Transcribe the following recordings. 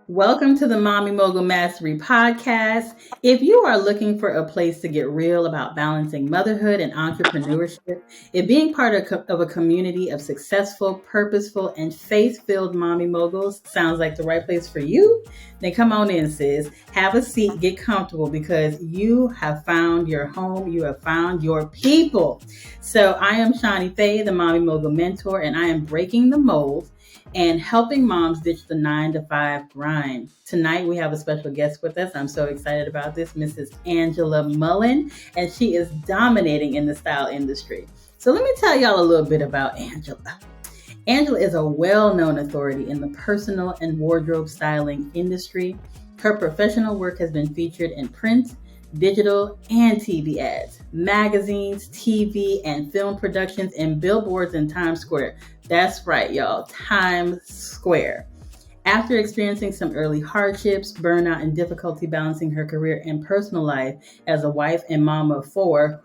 Welcome to the Mommy Mogul Mastery Podcast. If you are looking for a place to get real about balancing motherhood and entrepreneurship, if being part of a community of successful, purposeful, and faith-filled mommy moguls sounds like the right place for you, then come on in, sis. Have a seat, get comfortable, because you have found your home, you have found your people. So I am Shawnee Faye, the Mommy Mogul Mentor, and I am breaking the mold and helping moms ditch the 9-to-5 grind. Tonight, we have a special guest with us. I'm so excited about this, Mrs. Angela Mullen, and she is dominating in the style industry. So let me tell y'all a little bit about Angela. Angela is a well-known authority in the personal and wardrobe styling industry. Her professional work has been featured in print, digital, and TV ads, magazines, TV, and film productions, and billboards in Times Square. That's right, y'all, Times Square. After experiencing some early hardships, burnout, and difficulty balancing her career and personal life as a wife and mom of four,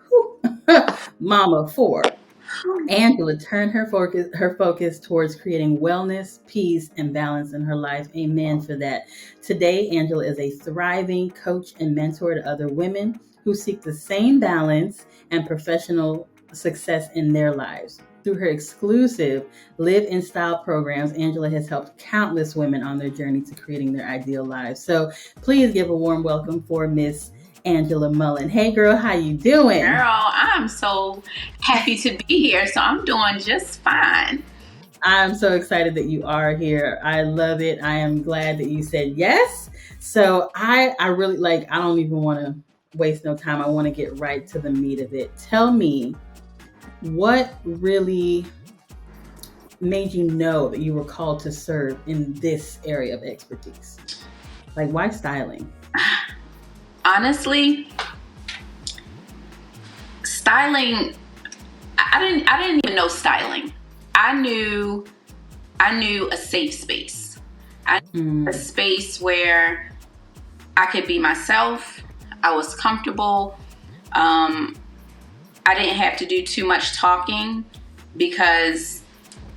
Angela turned her focus towards creating wellness, peace, and balance in her life. Amen for that. Today, Angela is a thriving coach and mentor to other women who seek the same balance and professional success in their lives. Through her exclusive Live in Style programs, Angela has helped countless women on their journey to creating their ideal lives. So please give a warm welcome for Miss Angela Mullen. Hey girl, how you doing? Girl, I'm so happy to be here. So I'm doing just fine. I'm so excited that you are here. I love it. I am glad that you said yes. So I really I don't even want to waste no time. I want to get right to the meat of it. Tell me, what really made you know that you were called to serve in this area of expertise? Like, why styling? Honestly, styling, I didn't even know styling. I knew a safe space. I knew a space where I could be myself. I was comfortable. I didn't have to do too much talking because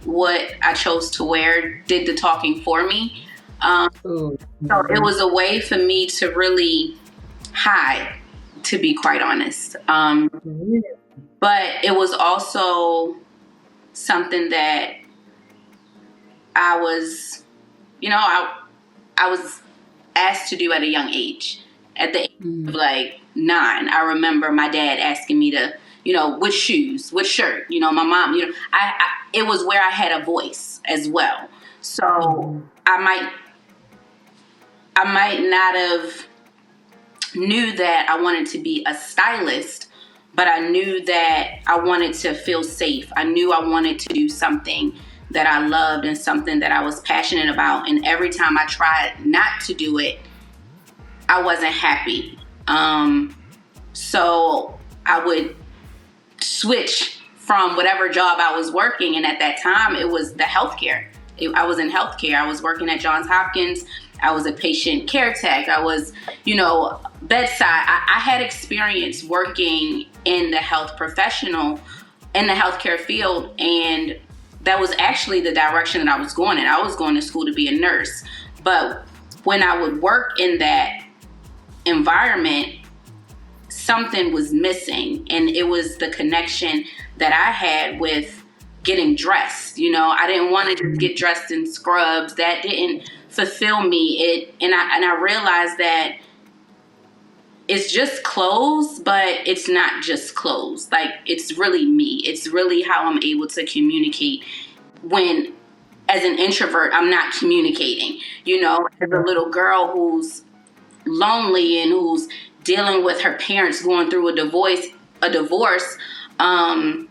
what I chose to wear did the talking for me. So it was a way for me to really hide, to be quite honest. But it was also something that I was asked to do at a young age. At the age of 9, I remember my dad asking me to, which shoes, which shirt, my mom, it was where I had a voice as well. So I might not have knew that I wanted to be a stylist, but I knew that I wanted to feel safe. I knew I wanted to do something that I loved and something that I was passionate about. And every time I tried not to do it, I wasn't happy. So I would switch from whatever job I was working. And at that time, it was the healthcare. I was in healthcare. I was working at Johns Hopkins. I was a patient care tech. I was, bedside. I had experience working in the healthcare field. And that was actually the direction that I was going in. I was going to school to be a nurse. But when I would work in that environment, something was missing, and it was the connection that I had with getting dressed. I didn't want to just get dressed in scrubs. That didn't fulfill me. And I realized that it's just clothes, but it's not just clothes. Like, it's really me. It's really how I'm able to communicate when, as an introvert, I'm not communicating. As a little girl who's lonely and who's dealing with her parents going through a divorce, and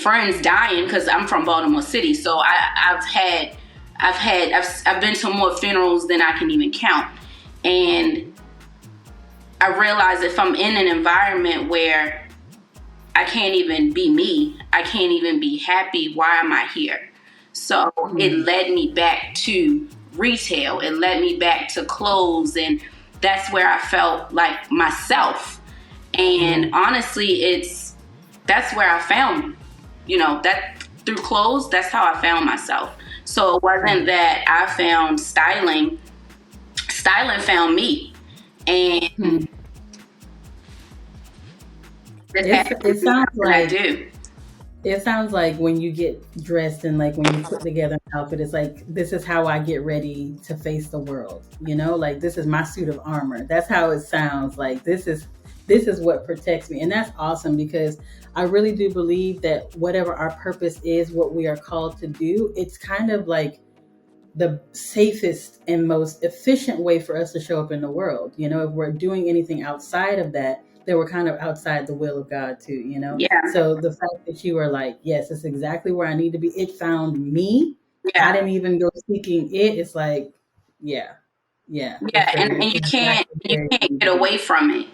friends dying, because I'm from Baltimore City. So I've been to more funerals than I can even count. And I realize if I'm in an environment where I can't even be me, I can't even be happy, why am I here? So it led me back to retail. It led me back to clothes, and that's where I felt like myself. And honestly, that's where I found, that through clothes, that's how I found myself. So it wasn't that I found styling. Styling found me. And it sounds like I do. It sounds like when you get dressed and like when you put together an outfit, it's like, this is how I get ready to face the world. Like this is my suit of armor. That's how it sounds like. This is what protects me. And that's awesome, because I really do believe that whatever our purpose is, what we are called to do, it's kind of like the safest and most efficient way for us to show up in the world. If we're doing anything outside of that, then we're kind of outside the will of God too, Yeah. So the fact that you are like, yes, it's exactly where I need to be. It found me. Yeah. I didn't even go seeking it. It's like, yeah. And you can't get away from it.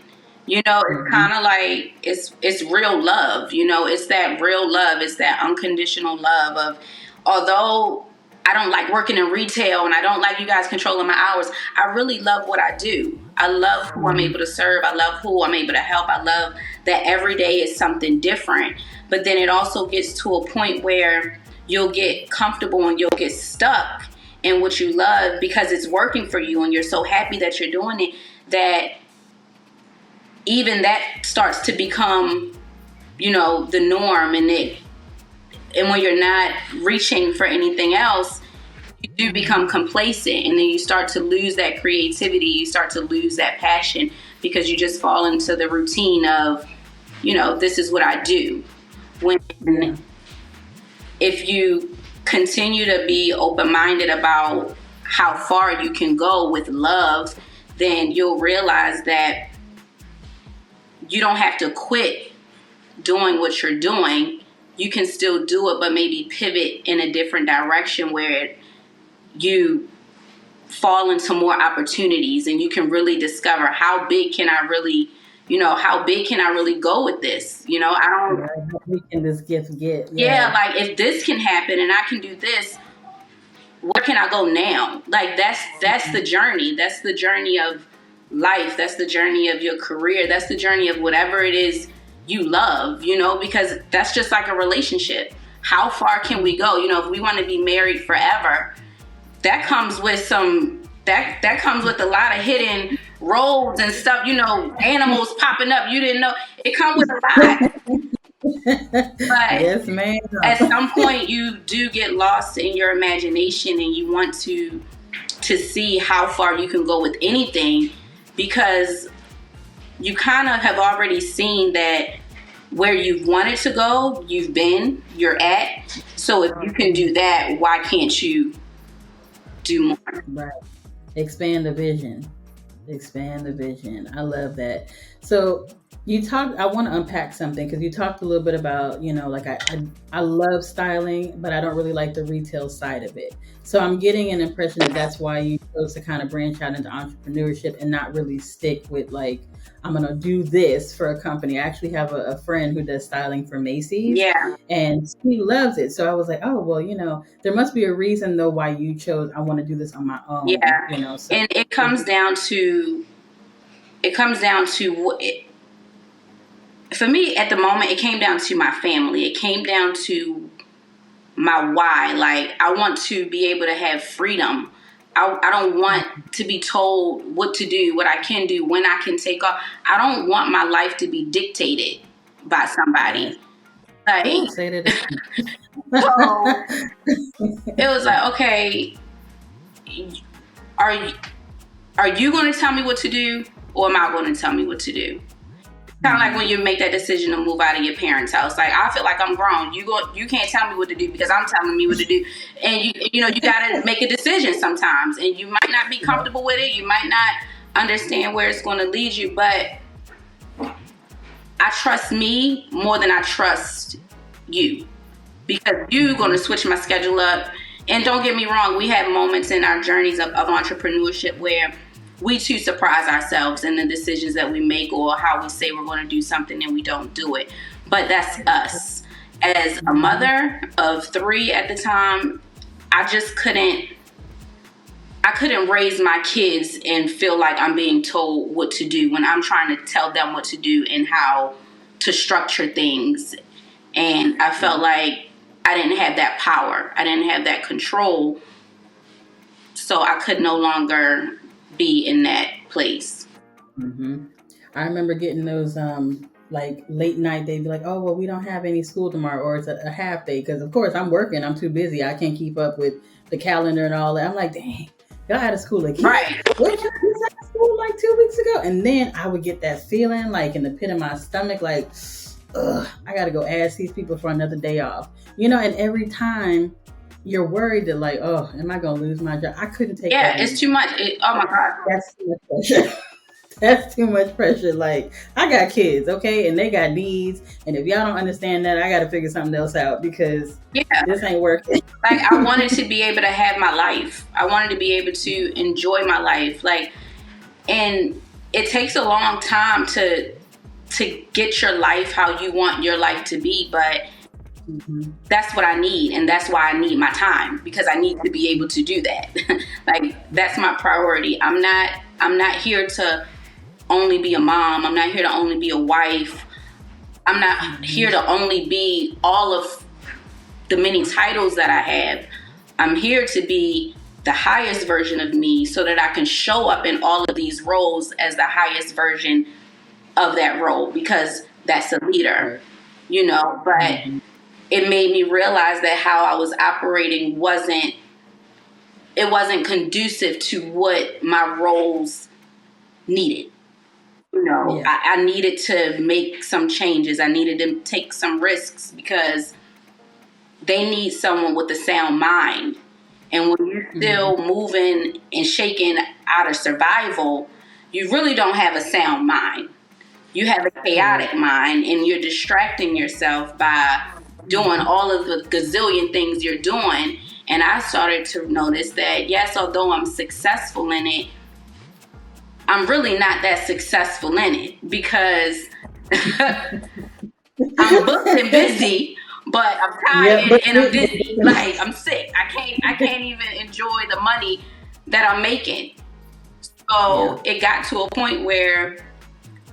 It's kind of like it's real love. It's that real love. It's that unconditional love of, although I don't like working in retail and I don't like you guys controlling my hours, I really love what I do. I love who I'm able to serve. I love who I'm able to help. I love that every day is something different. But then it also gets to a point where you'll get comfortable and you'll get stuck in what you love because it's working for you and you're so happy that you're doing it, that even that starts to become, the norm. And when you're not reaching for anything else, you do become complacent, and then you start to lose that creativity. You start to lose that passion because you just fall into the routine of, this is what I do. If you continue to be open-minded about how far you can go with love, then you'll realize that you don't have to quit doing what you're doing. You can still do it, but maybe pivot in a different direction where you fall into more opportunities and you can really discover how big can I really go with this? How big can this gift get? Yeah, like if this can happen and I can do this, where can I go now? Like that's the journey. That's the journey of life. That's the journey of your career. That's the journey of whatever it is you love, because that's just like a relationship. How far can we go? If we want to be married forever, that comes with that comes with a lot of hidden roads and stuff, animals popping up. You didn't know. It comes with a lot. But yes, ma'am. At some point you do get lost in your imagination and you want to see how far you can go with anything, because you kind of have already seen that where you've wanted to go, you're at. So if you can do that, why can't you do more? Right. Expand the vision. I love that. So I want to unpack something, because you talked a little bit about, like I love styling, but I don't really like the retail side of it. So I'm getting an impression that that's why you chose to kind of branch out into entrepreneurship and not really stick with like, I'm going to do this for a company. I actually have a friend who does styling for Macy's. Yeah. And she loves it. So I was like, oh, well, there must be a reason though why you chose, I want to do this on my own. Yeah. So and it comes down to what for me at the moment, it came down to my family. It came down to my why. Like, I want to be able to have freedom. I don't want to be told what to do, what I can do, when I can take off. I don't want my life to be dictated by somebody. Like, say that. So it was like, okay, are you going to tell me what to do, or am I going to tell me what to do? Kind of like when you make that decision to move out of your parents' house. Like, I feel like I'm grown. You can't tell me what to do because I'm telling me what to do. And you got to make a decision sometimes. And you might not be comfortable with it. You might not understand where it's going to lead you. But I trust me more than I trust you, because you're going to switch my schedule up. And don't get me wrong, we have moments in our journeys of entrepreneurship where we too surprise ourselves in the decisions that we make, or how we say we're going to do something and we don't do it. But that's us. As a mother of 3 at the time, I couldn't raise my kids and feel like I'm being told what to do when I'm trying to tell them what to do and how to structure things. And I felt like I didn't have that power. I didn't have that control. So I could no longer be in that place. Mm-hmm. I remember getting those like late night. They'd be like, "Oh, well, we don't have any school tomorrow, or it's a half day." Because of course I'm working. I'm too busy. I can't keep up with the calendar and all that. I'm like, dang, y'all out of school again? Right. What, you was out of school like 2 weeks ago? And then I would get that feeling like in the pit of my stomach, like, ugh, I got to go ask these people for another day off. You know, and every time you're worried that like, oh, am I going to lose my job? I couldn't take that. Yeah, it's too much. Oh my God. That's too much pressure. That's too much pressure. Like, I got kids, okay, and they got needs, and if y'all don't understand that, I got to figure something else out because this ain't working. Like, I wanted to be able to have my life. I wanted to be able to enjoy my life. Like, and it takes a long time to get your life how you want your life to be, but that's what I need, and that's why I need my time, because I need to be able to do that. Like, that's my priority. I'm not here to only be a mom. I'm not here to only be a wife. I'm not here to only be all of the many titles that I have. I'm here to be the highest version of me so that I can show up in all of these roles as the highest version of that role, because that's a leader, you know. But it made me realize that how I was operating wasn't conducive to what my roles needed. You know, I needed to make some changes. I needed to take some risks because they need someone with a sound mind. And when you're still moving and shaking out of survival, you really don't have a sound mind. You have a chaotic mind, and you're distracting yourself by doing all of the gazillion things you're doing. And I started to notice that, yes, although I'm successful in it, I'm really not that successful in it, because I'm booked and busy, but I'm tired and I'm busy. Like, I'm sick. I can't even enjoy the money that I'm making. So it got to a point where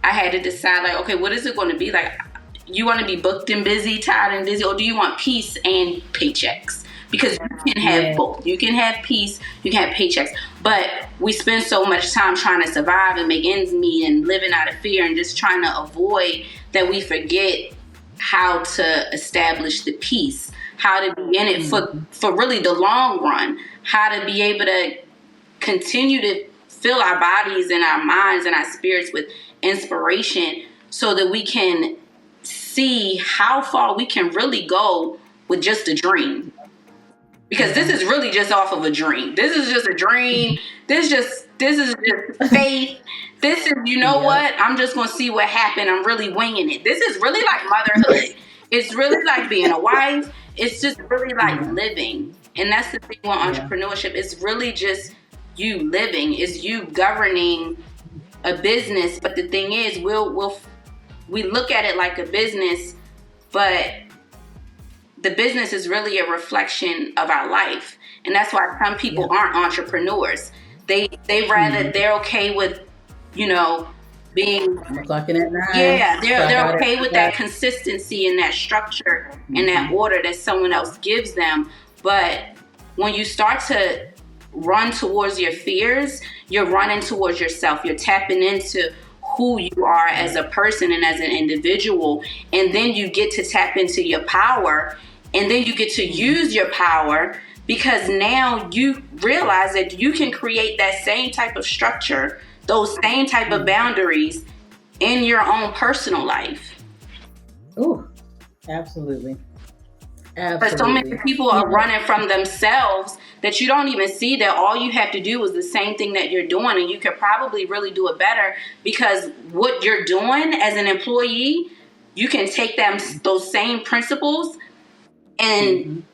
I had to decide, like, okay, what is it going to be? Like, you want to be booked and busy, tired and busy, or do you want peace and paychecks? Because you can have both. You can have peace, you can have paychecks. But we spend so much time trying to survive and make ends meet and living out of fear and just trying to avoid that we forget how to establish the peace, how to be in it for really the long run, how to be able to continue to fill our bodies and our minds and our spirits with inspiration so that we can see how far we can really go with just a dream. Because this is really just off of a dream. This is just a dream. This is just faith. This is, you know what? I'm just going to see what happened. I'm really winging it. This is really like motherhood. It's really like being a wife. It's just really like living. And that's the thing with entrepreneurship. It's really just you living. It's you governing a business. But the thing is, we look at it like a business, but the business is really a reflection of our life. And that's why some people aren't entrepreneurs. They rather, they're okay with, you know, being clocking at 9. Yeah, they're okay with that consistency and that structure and that order that someone else gives them. But when you start to run towards your fears, you're running towards yourself. You're tapping into who you are as a person and as an individual. And then you get to tap into your power. And then you get to use your power, because now you realize that you can create that same type of structure, those same type of boundaries in your own personal life. Oh, absolutely. But so many people are running from themselves that you don't even see that all you have to do is the same thing that you're doing, and you could probably really do it better, because what you're doing as an employee, you can take those same principles and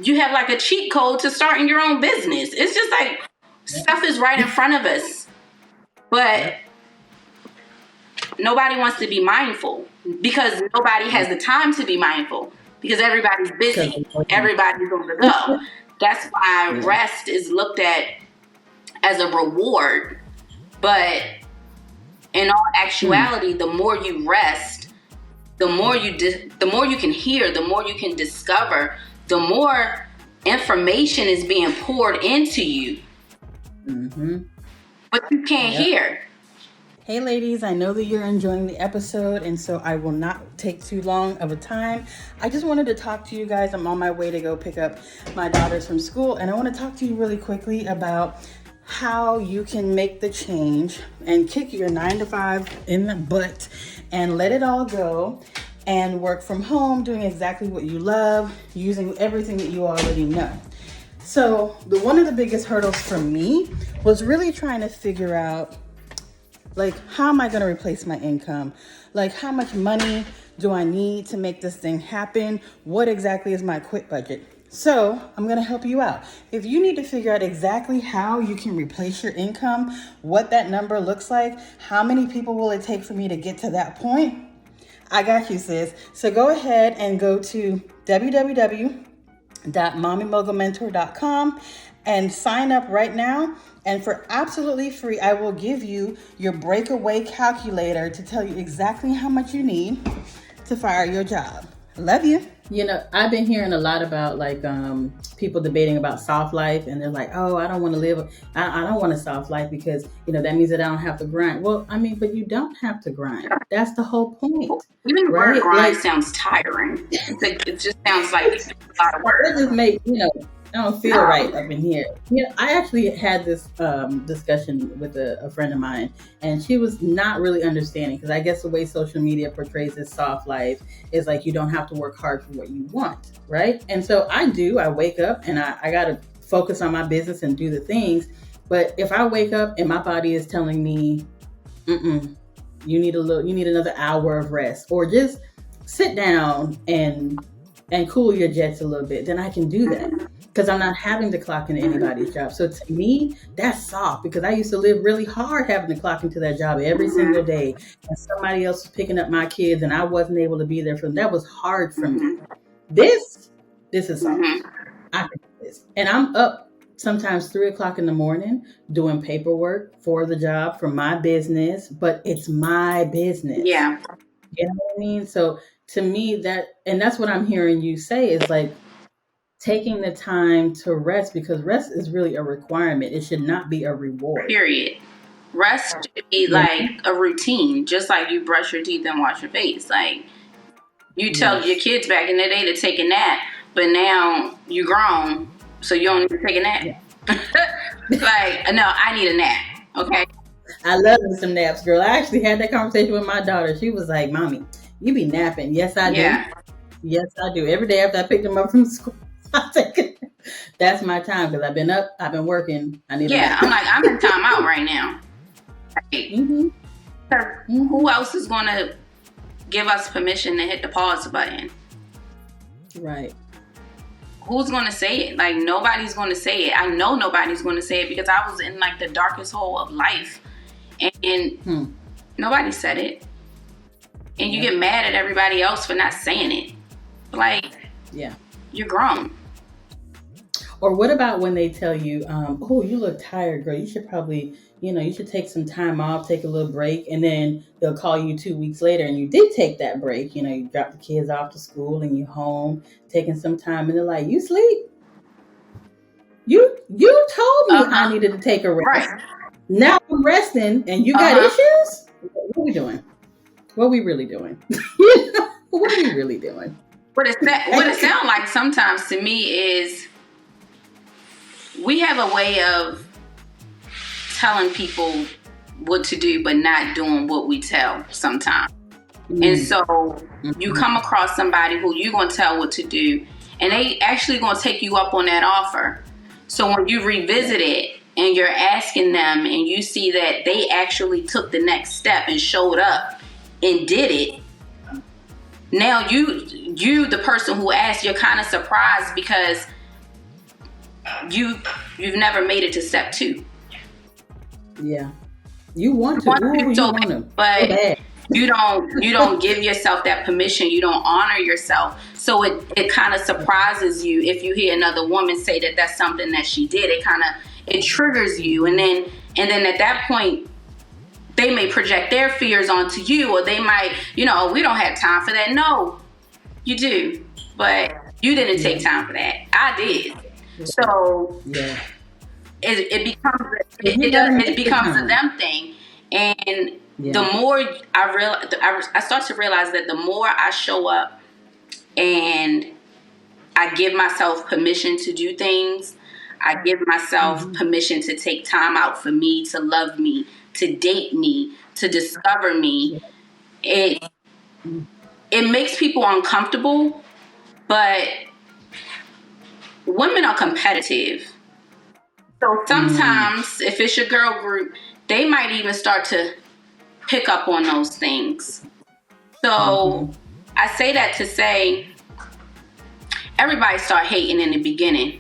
you have like a cheat code to starting your own business. It's just like stuff is right in front of us, but nobody wants to be mindful, because nobody has the time to be mindful, because everybody's busy. Everybody's on the go. That's why rest is looked at as a reward. But in all actuality, the more you rest, the more you can hear, the more you can discover, the more information is being poured into you. Mm-hmm. But you can't hear. Hey ladies, I know that you're enjoying the episode, and so I will not take too long of a time. I just wanted to talk to you guys. I'm on my way to go pick up my daughters from school, and I want to talk to you really quickly about how you can make the change and kick your 9-to-5 in the butt and let it all go and work from home, doing exactly what you love, using everything that you already know. So one of the biggest hurdles for me was really trying to figure out, like, how am I going to replace my income? Like, how much money do I need to make this thing happen? What exactly is my quit budget? So I'm going to help you out. If you need to figure out exactly how you can replace your income, what that number looks like, how many people will it take for me to get to that point? I got you, sis. So go ahead and go to www.mommymogulmentor.com and sign up right now. And for absolutely free, I will give you your breakaway calculator to tell you exactly how much you need to fire your job. Love you. You know, I've been hearing a lot about people debating about soft life, and they're like, oh, I don't want to live. I don't want a soft life because, that means that I don't have to grind. Well, I mean, but you don't have to grind. That's the whole point. Even the word grind sounds tiring. It just sounds like a lot of work. It just makes, I don't feel right up in here. I actually had this discussion with a friend of mine, and she was not really understanding, because I guess the way social media portrays this soft life is like you don't have to work hard for what you want, right? And so I wake up and I got to focus on my business and do the things. But if I wake up and my body is telling me, you need another hour of rest, or just sit down and cool your jets a little bit, then I can do that. Because I'm not having to clock into anybody's job. So to me, that's soft, because I used to live really hard having to clock into that job every single day. And somebody else was picking up my kids and I wasn't able to be there for them. That was hard for me. This is soft. I can do this. And I'm up sometimes 3:00 in the morning doing paperwork for the job, for my business, but it's my business. Yeah. You know what I mean? So to me, that's what I'm hearing you say is like, taking the time to rest, because rest is really a requirement. It should not be a reward. Period. Rest should be like a routine, just like you brush your teeth and wash your face. Like you tell your kids back in the day to take a nap, but now you grown, so you don't need to take a nap. Yeah. Like, no, I need a nap. Okay. I love me some naps, girl. I actually had that conversation with my daughter. She was like, "Mommy, you be napping." Yes, I do. Yeah. Yes, I do. Every day after I picked them up from school. That's my time, because I've been up, I've been working. I need. Yeah, I'm like, I'm in time out right now. Who else is going to give us permission to hit the pause button? Right. Who's going to say it? Like, nobody's going to say it. I know nobody's going to say it, because I was in like the darkest hole of life, and nobody said it. And you get mad at everybody else for not saying it. Like, you're grown. Or what about when they tell you, oh, you look tired, girl. You should probably, you should take some time off, take a little break. And then they'll call you 2 weeks later and you did take that break. You drop the kids off to school and you're home, taking some time. And they're like, you sleep? You told me I needed to take a rest. Right. Now I'm resting and you got issues? What are we doing? What are we really doing? What are we really doing? What it sounds like sometimes to me is we have a way of telling people what to do, but not doing what we tell sometimes. And so you come across somebody who you're going to tell what to do, and they actually going to take you up on that offer. So when you revisit it and you're asking them and you see that they actually took the next step and showed up and did it, now you the person who asked, you're kind of surprised because you've never made it to step 2. Yeah, you want to, but you don't give yourself that permission. You don't honor yourself. So it kind of surprises you if you hear another woman say that that's something that she did. It triggers you, and then at that point they may project their fears onto you, or they might, we don't have time for that. No, you do, but you didn't take time for that. I did. So it becomes a them thing, and the more I start to realize that the more I show up and I give myself permission to do things, I give myself permission to take time out for me, to love me, to date me, to discover me. It makes people uncomfortable, but women are competitive. So sometimes if it's your girl group, they might even start to pick up on those things. So I say that to say, everybody start hating in the beginning.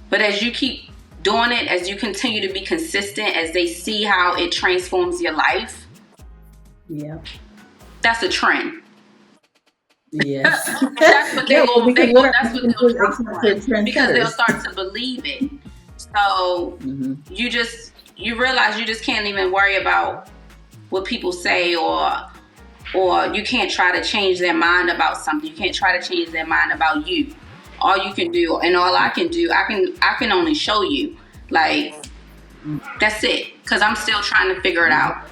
But as you keep doing it, as you continue to be consistent, as they see how it transforms your life, that's a trend. Yes. That's what they'll because they'll start to believe it. So you realize you just can't even worry about what people say, or you can't try to change their mind about something. You can't try to change their mind about you. All you can do, and all I can do, I can only show you. Like, that's it. Because I'm still trying to figure it out.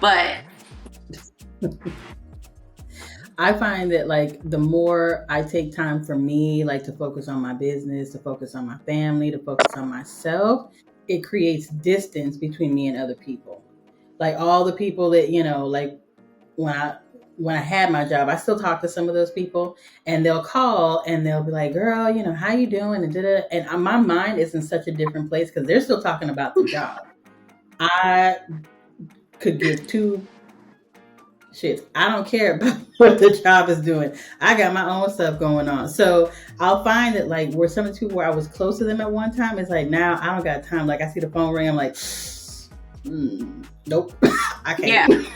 But I find that, like, the more I take time for me, like, to focus on my business, to focus on my family, to focus on myself, it creates distance between me and other people. Like, all the people that, like, when I had my job, I still talk to some of those people, and they'll call and they'll be like, girl, how you doing? And my mind is in such a different place because they're still talking about the job. I could give two shits. I don't care about what the job is doing. I got my own stuff going on. So I'll find that, like, where some of the people where I was close to them at one time, it's like, now I don't got time. Like, I see the phone ring, I'm like, nope, I can't. Yeah.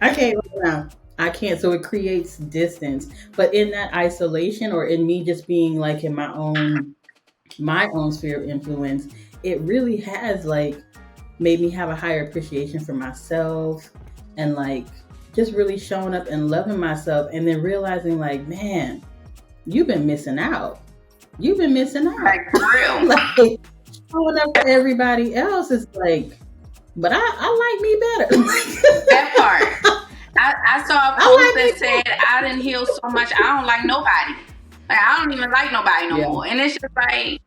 I can't right now. I can't. So it creates distance. But in that isolation, or in me just being like in my own sphere of influence, it really has, like, made me have a higher appreciation for myself, and, like, just really showing up and loving myself, and then realizing, like, man, you've been missing out. You've been missing out. Like, for real. Like, showing up for everybody else is like, but I like me better. That part. I saw a post that said, I didn't heal so much, I don't like nobody. Like, I don't even like nobody no more. And it's just like,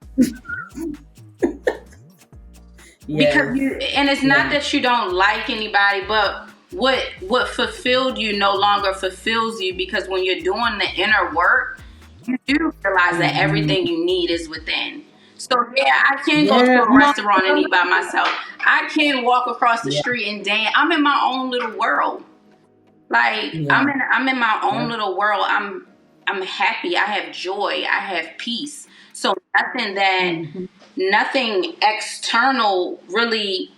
because it's not that you don't like anybody, but what fulfilled you no longer fulfills you, because when you're doing the inner work, you do realize that everything you need is within. So I can go to a restaurant and eat by myself. I can walk across the street and dance. I'm in my own little world. Like, I'm in my own little world. I'm happy. I have joy. I have peace. So nothing external really,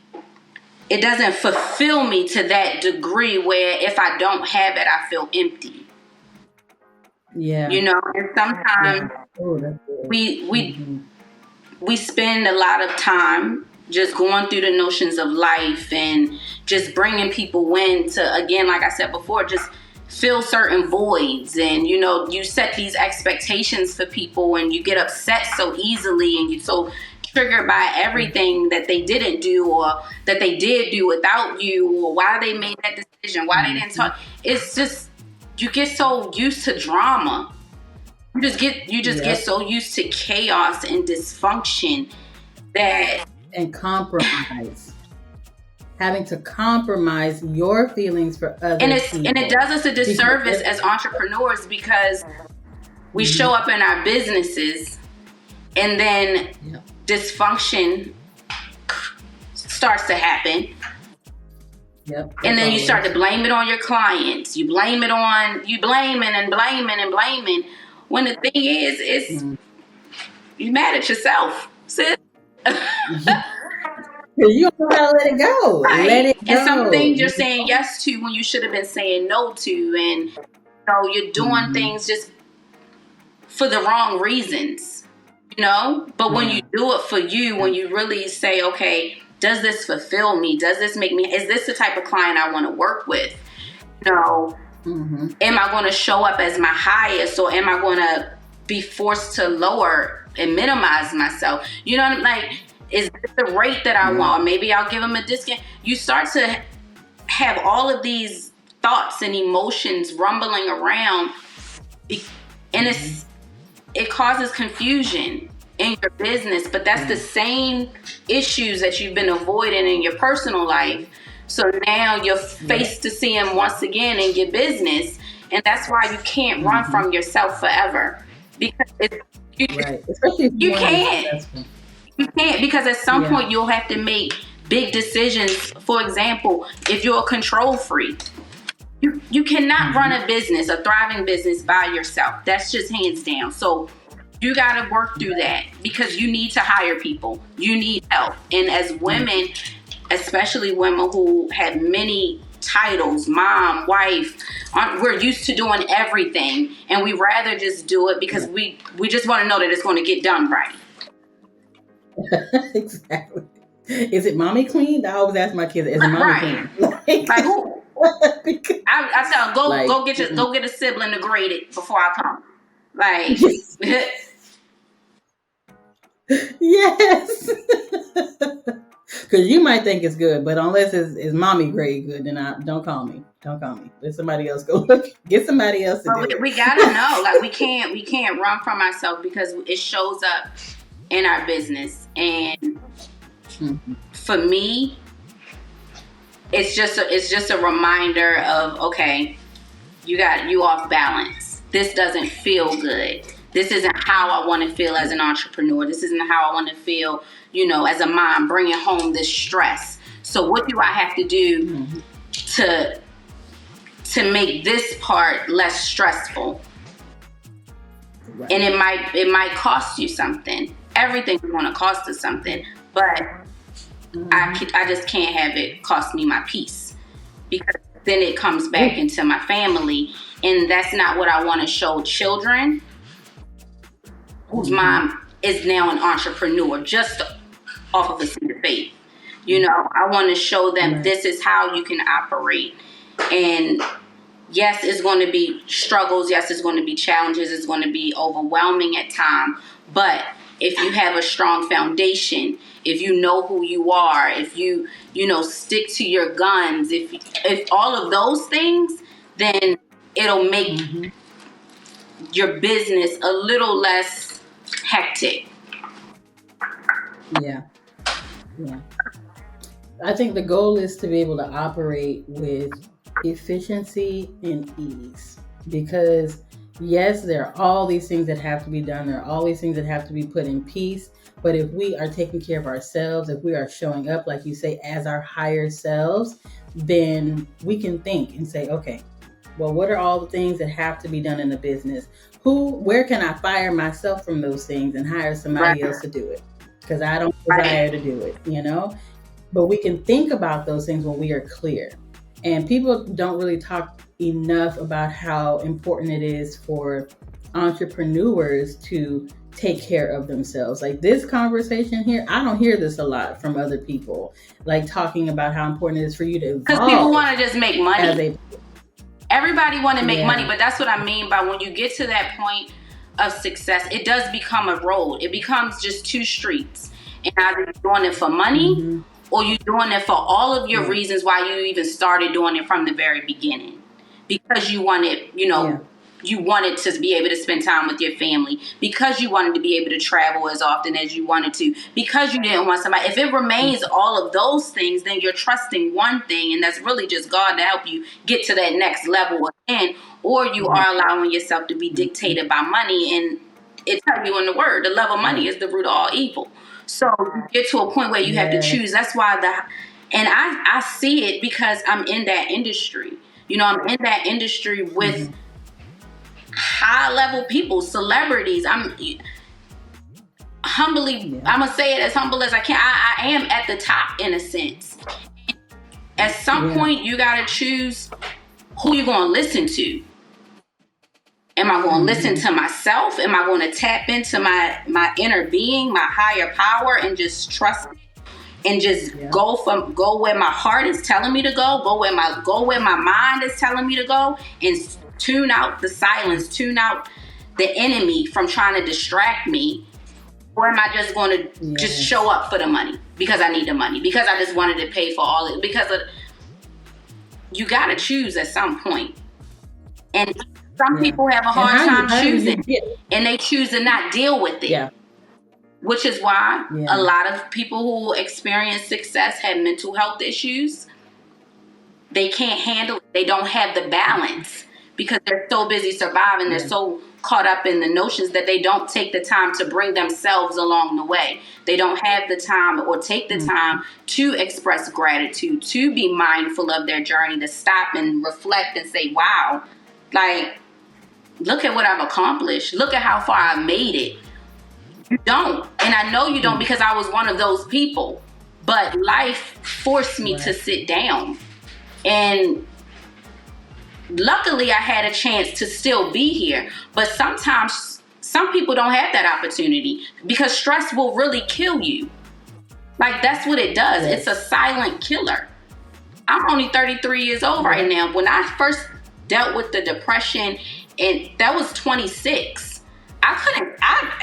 it doesn't fulfill me to that degree where if I don't have it, I feel empty. Yeah. And sometimes we spend a lot of time just going through the notions of life and just bringing people in to, again, like I said before, just fill certain voids. And, you set these expectations for people, and you get upset so easily, and you're so triggered by everything that they didn't do, or that they did do without you, or why they made that decision, why they didn't talk. It's just, you get so used to drama. You just get so used to chaos and dysfunction and compromise. Having to compromise your feelings for other people. And it does us a disservice as entrepreneurs, because we show up in our businesses, and then dysfunction starts to happen. Yep. And then you start to blame it on your clients. You blaming and blaming. When the thing is you mad at yourself, sis. You don't gotta let it go. Right? Let it go. And some things you're saying yes to when you should have been saying no to, and you're doing things just for the wrong reasons. But when you do it for you, when you really say, okay, Does this fulfill me? Does this make me, is this the type of client I want to work with? You know, am I going to show up as my highest, or am I going to be forced to lower and minimize myself? You know what I'm like? Is this the rate that I want? Or maybe I'll give them a discount. You start to have all of these thoughts and emotions rumbling around, and it causes confusion in your business. But that's the same issues that you've been avoiding in your personal life. So now you're faced to see them once again in your business, and that's why you can't run from yourself forever, because you can't. You can't, because at some point you'll have to make big decisions. For example, if you're a control freak, you cannot run a business, a thriving business, by yourself. That's just hands down. So you got to work through that, because you need to hire people. You need help. And as women, especially women who have many titles, mom, wife, we're used to doing everything, and we rather just do it because we just want to know that it's going to get done right. Exactly. Is it mommy clean? I always ask my kids, is it mommy clean? Like who? I tell them, go get a sibling to grade it before I come. Like yes. Because you might think it's good, but unless it's mommy grade good, then don't call me. Don't call me. Let somebody else go look. Get somebody else to do it. We gotta know. Like we can't run from ourselves, because it shows up in our business. And for me, it's just a reminder of, okay, you off balance. This doesn't feel good. This isn't how I want to feel as an entrepreneur. This isn't how I want to feel, as a mom, bringing home this stress. So what do I have to do to make this part less stressful? Right. And it might cost you something. Everything's going to cost us something, but I just can't have it cost me my peace, because then it comes back into my family, and that's not what I want to show children whose mom is now an entrepreneur just off of a seed of faith. I want to show them this is how you can operate. And yes, it's going to be struggles. Yes, it's going to be challenges. It's going to be overwhelming at times. But if you have a strong foundation, if you know who you are, if you stick to your guns, if all of those things, then it'll make your business a little less hectic. Yeah. I think the goal is to be able to operate with efficiency and ease, because yes, there are all these things that have to be done. There are all these things that have to be put in peace. But if we are taking care of ourselves, if we are showing up, like you say, as our higher selves, then we can think and say, okay, well, what are all the things that have to be done in the business? Where can I fire myself from those things and hire somebody else to do it? Because I don't desire to do it, But we can think about those things when we are clear. And people don't really talk enough about how important it is for entrepreneurs to take care of themselves. Like this conversation here, I don't hear this a lot from other people, like talking about how important it is for you to evolve. Because people want to just make money. Everybody want to make money, but that's what I mean by when you get to that point of success, it does become a road. It becomes just two streets. And either you're doing it for money or you're doing it for all of your reasons why you even started doing it from the very beginning. Because you wanted, you wanted to be able to spend time with your family, because you wanted to be able to travel as often as you wanted to, because you didn't want somebody. If it remains all of those things, then you're trusting one thing, and that's really just God to help you get to that next level again, or you are allowing yourself to be dictated by money. And it tells you in the word, the love of money is the root of all evil. So you get to a point where you have to choose. That's why and I see it because I'm in that industry. I'm in that industry with high level people, celebrities. I'm going to say it as humble as I can. I am at the top in a sense. At some point, you got to choose who you're going to listen to. Am I going to listen to myself? Am I going to tap into my inner being, my higher power, and just trust it? and just go where my heart is telling me to go where my mind is telling me to go, and tune out the silence, tune out the enemy from trying to distract me? Or am I just going to just show up for the money because I need the money, because I just wanted to pay for all it? You got to choose at some point. And some people have a hard time choosing, and they choose to not deal with it. Yeah. Which is why a lot of people who experience success have mental health issues. They can't handle it. They don't have the balance because they're so busy surviving. They're so caught up in the notions that they don't take the time to bring themselves along the way. They don't have the time or take the time to express gratitude, to be mindful of their journey, to stop and reflect and say, wow, like, look at what I've accomplished. Look at how far I made it. You don't. And I know you don't, because I was one of those people. But life forced me to sit down. And luckily I had a chance to still be here. But sometimes some people don't have that opportunity, because stress will really kill you. Like, that's what it does. It's a silent killer. I'm only 33 years old right now. When I first dealt with the depression, and that was 26.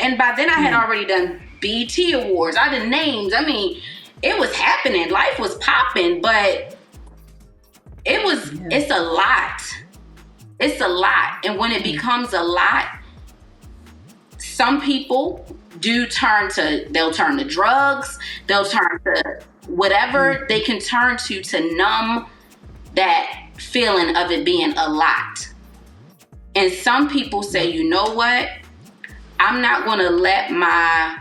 And by then I had already done BET Awards. I did names. I mean, it was happening. Life was popping, but it's a lot. It's a lot. And when it becomes a lot, some people they'll turn to drugs. They'll turn to whatever they can turn to numb that feeling of it being a lot. And some people say, you know what? I'm not going to let my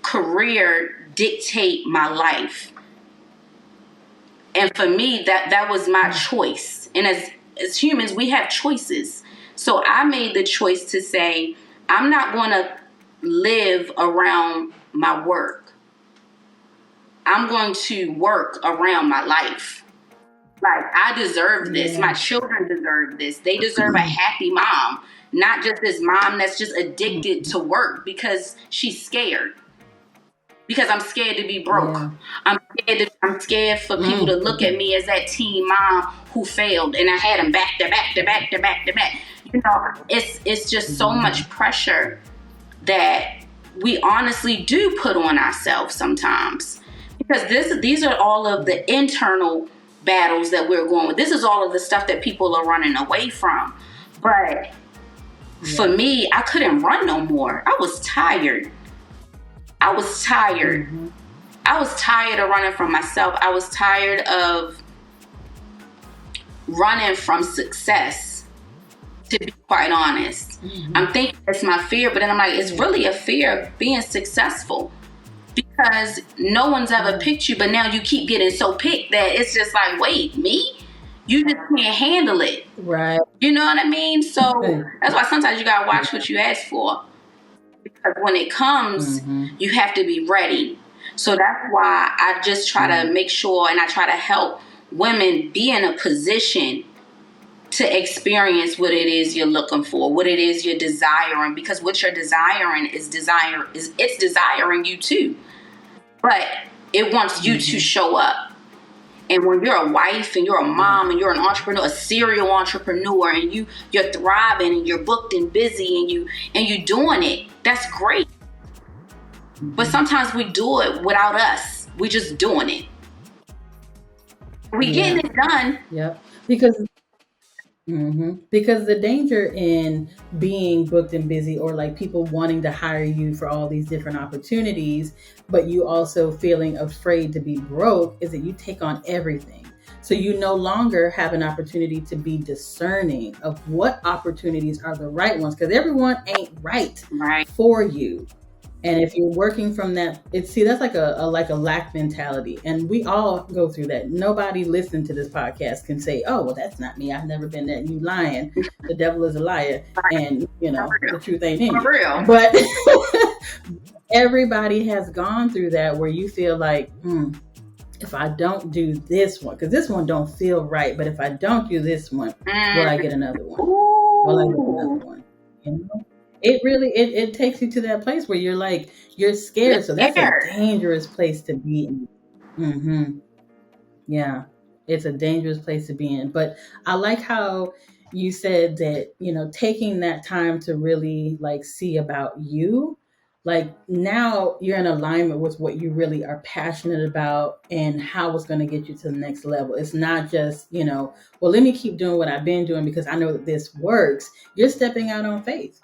career dictate my life. And for me, that was my choice. And as humans, we have choices. So I made the choice to say, I'm not going to live around my work. I'm going to work around my life. Like, I deserve this. Yeah. My children deserve this. They deserve a happy mom. Not just this mom that's just addicted to work because she's scared. Because I'm scared to be broke. Yeah. I'm scared for people to look at me as that teen mom who failed, and I had them back to back to back to back to back. You know, it's just so much pressure that we honestly do put on ourselves sometimes. Because these are all of the internal battles that we're going with. This is all of the stuff that people are running away from. But for me, I couldn't run no more. I was tired. I was tired of running from myself. I was tired of running from success, to be quite honest. I'm thinking it's my fear, but then I'm like, it's really a fear of being successful, because no one's ever picked you, but now you keep getting so picked that it's just like, wait, me? You just can't handle it. Right. You know what I mean? So that's why sometimes you got to watch what you ask for. Because when it comes, you have to be ready. So that's why I just try to make sure, and I try to help women be in a position to experience what it is you're looking for, what it is you're desiring. Because what you're desiring it's desiring you too. But it wants you to show up. And when you're a wife and you're a mom and you're an entrepreneur, a serial entrepreneur, and you're thriving and you're booked and busy and you're doing it, that's great. But sometimes we do it without us. We just doing it. We getting it done. Yep. Because the danger in being booked and busy, or like people wanting to hire you for all these different opportunities, but you also feeling afraid to be broke, is that you take on everything. So you no longer have an opportunity to be discerning of what opportunities are the right ones, because everyone ain't right for you. And if you're working from that, that's like a lack mentality. And we all go through that. Nobody listening to this podcast can say, oh, well, that's not me. I've never been there. You lying. The devil is a liar. And, the truth ain't in you. But everybody has gone through that, where you feel like, if I don't do this one, because this one don't feel right, but if I don't do this one, will I get another one? Will I get another one? It really it takes you to that place where you're like you're You're scared. So that's a scared. dangerous place to be in. Mm-hmm. Yeah, it's a dangerous place to be in. But I like how you said that, taking that time to really like see about you, like now you're in alignment with what you really are passionate about and how it's going to get you to the next level. It's not just, well, let me keep doing what I've been doing because I know that this works. You're stepping out on faith.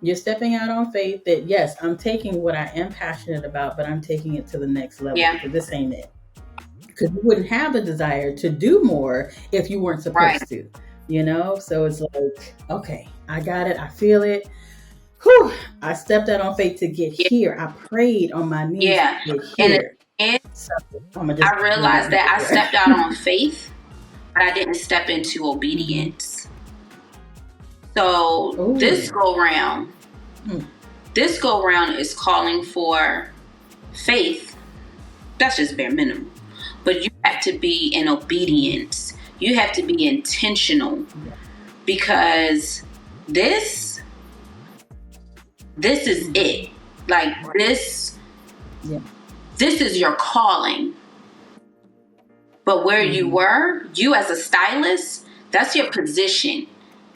You're stepping out on faith that, yes, I'm taking what I am passionate about, but I'm taking it to the next level Yeah. because this ain't it, because you wouldn't have the desire to do more if you weren't Right. supposed to, So it's like, okay, I got it. I feel it. Whew, I stepped out on faith to get Yeah. here. I prayed on my knees Yeah. to get And here. So I'm going to just I end that realized that right I there. stepped out on faith, but I didn't step into Mhm. obedience. So Ooh. this go round is calling for faith. That's just bare minimum. But you have to be in obedience. You have to be intentional, because this is it. Like this is your calling. But where you were, you as a stylist, that's your position.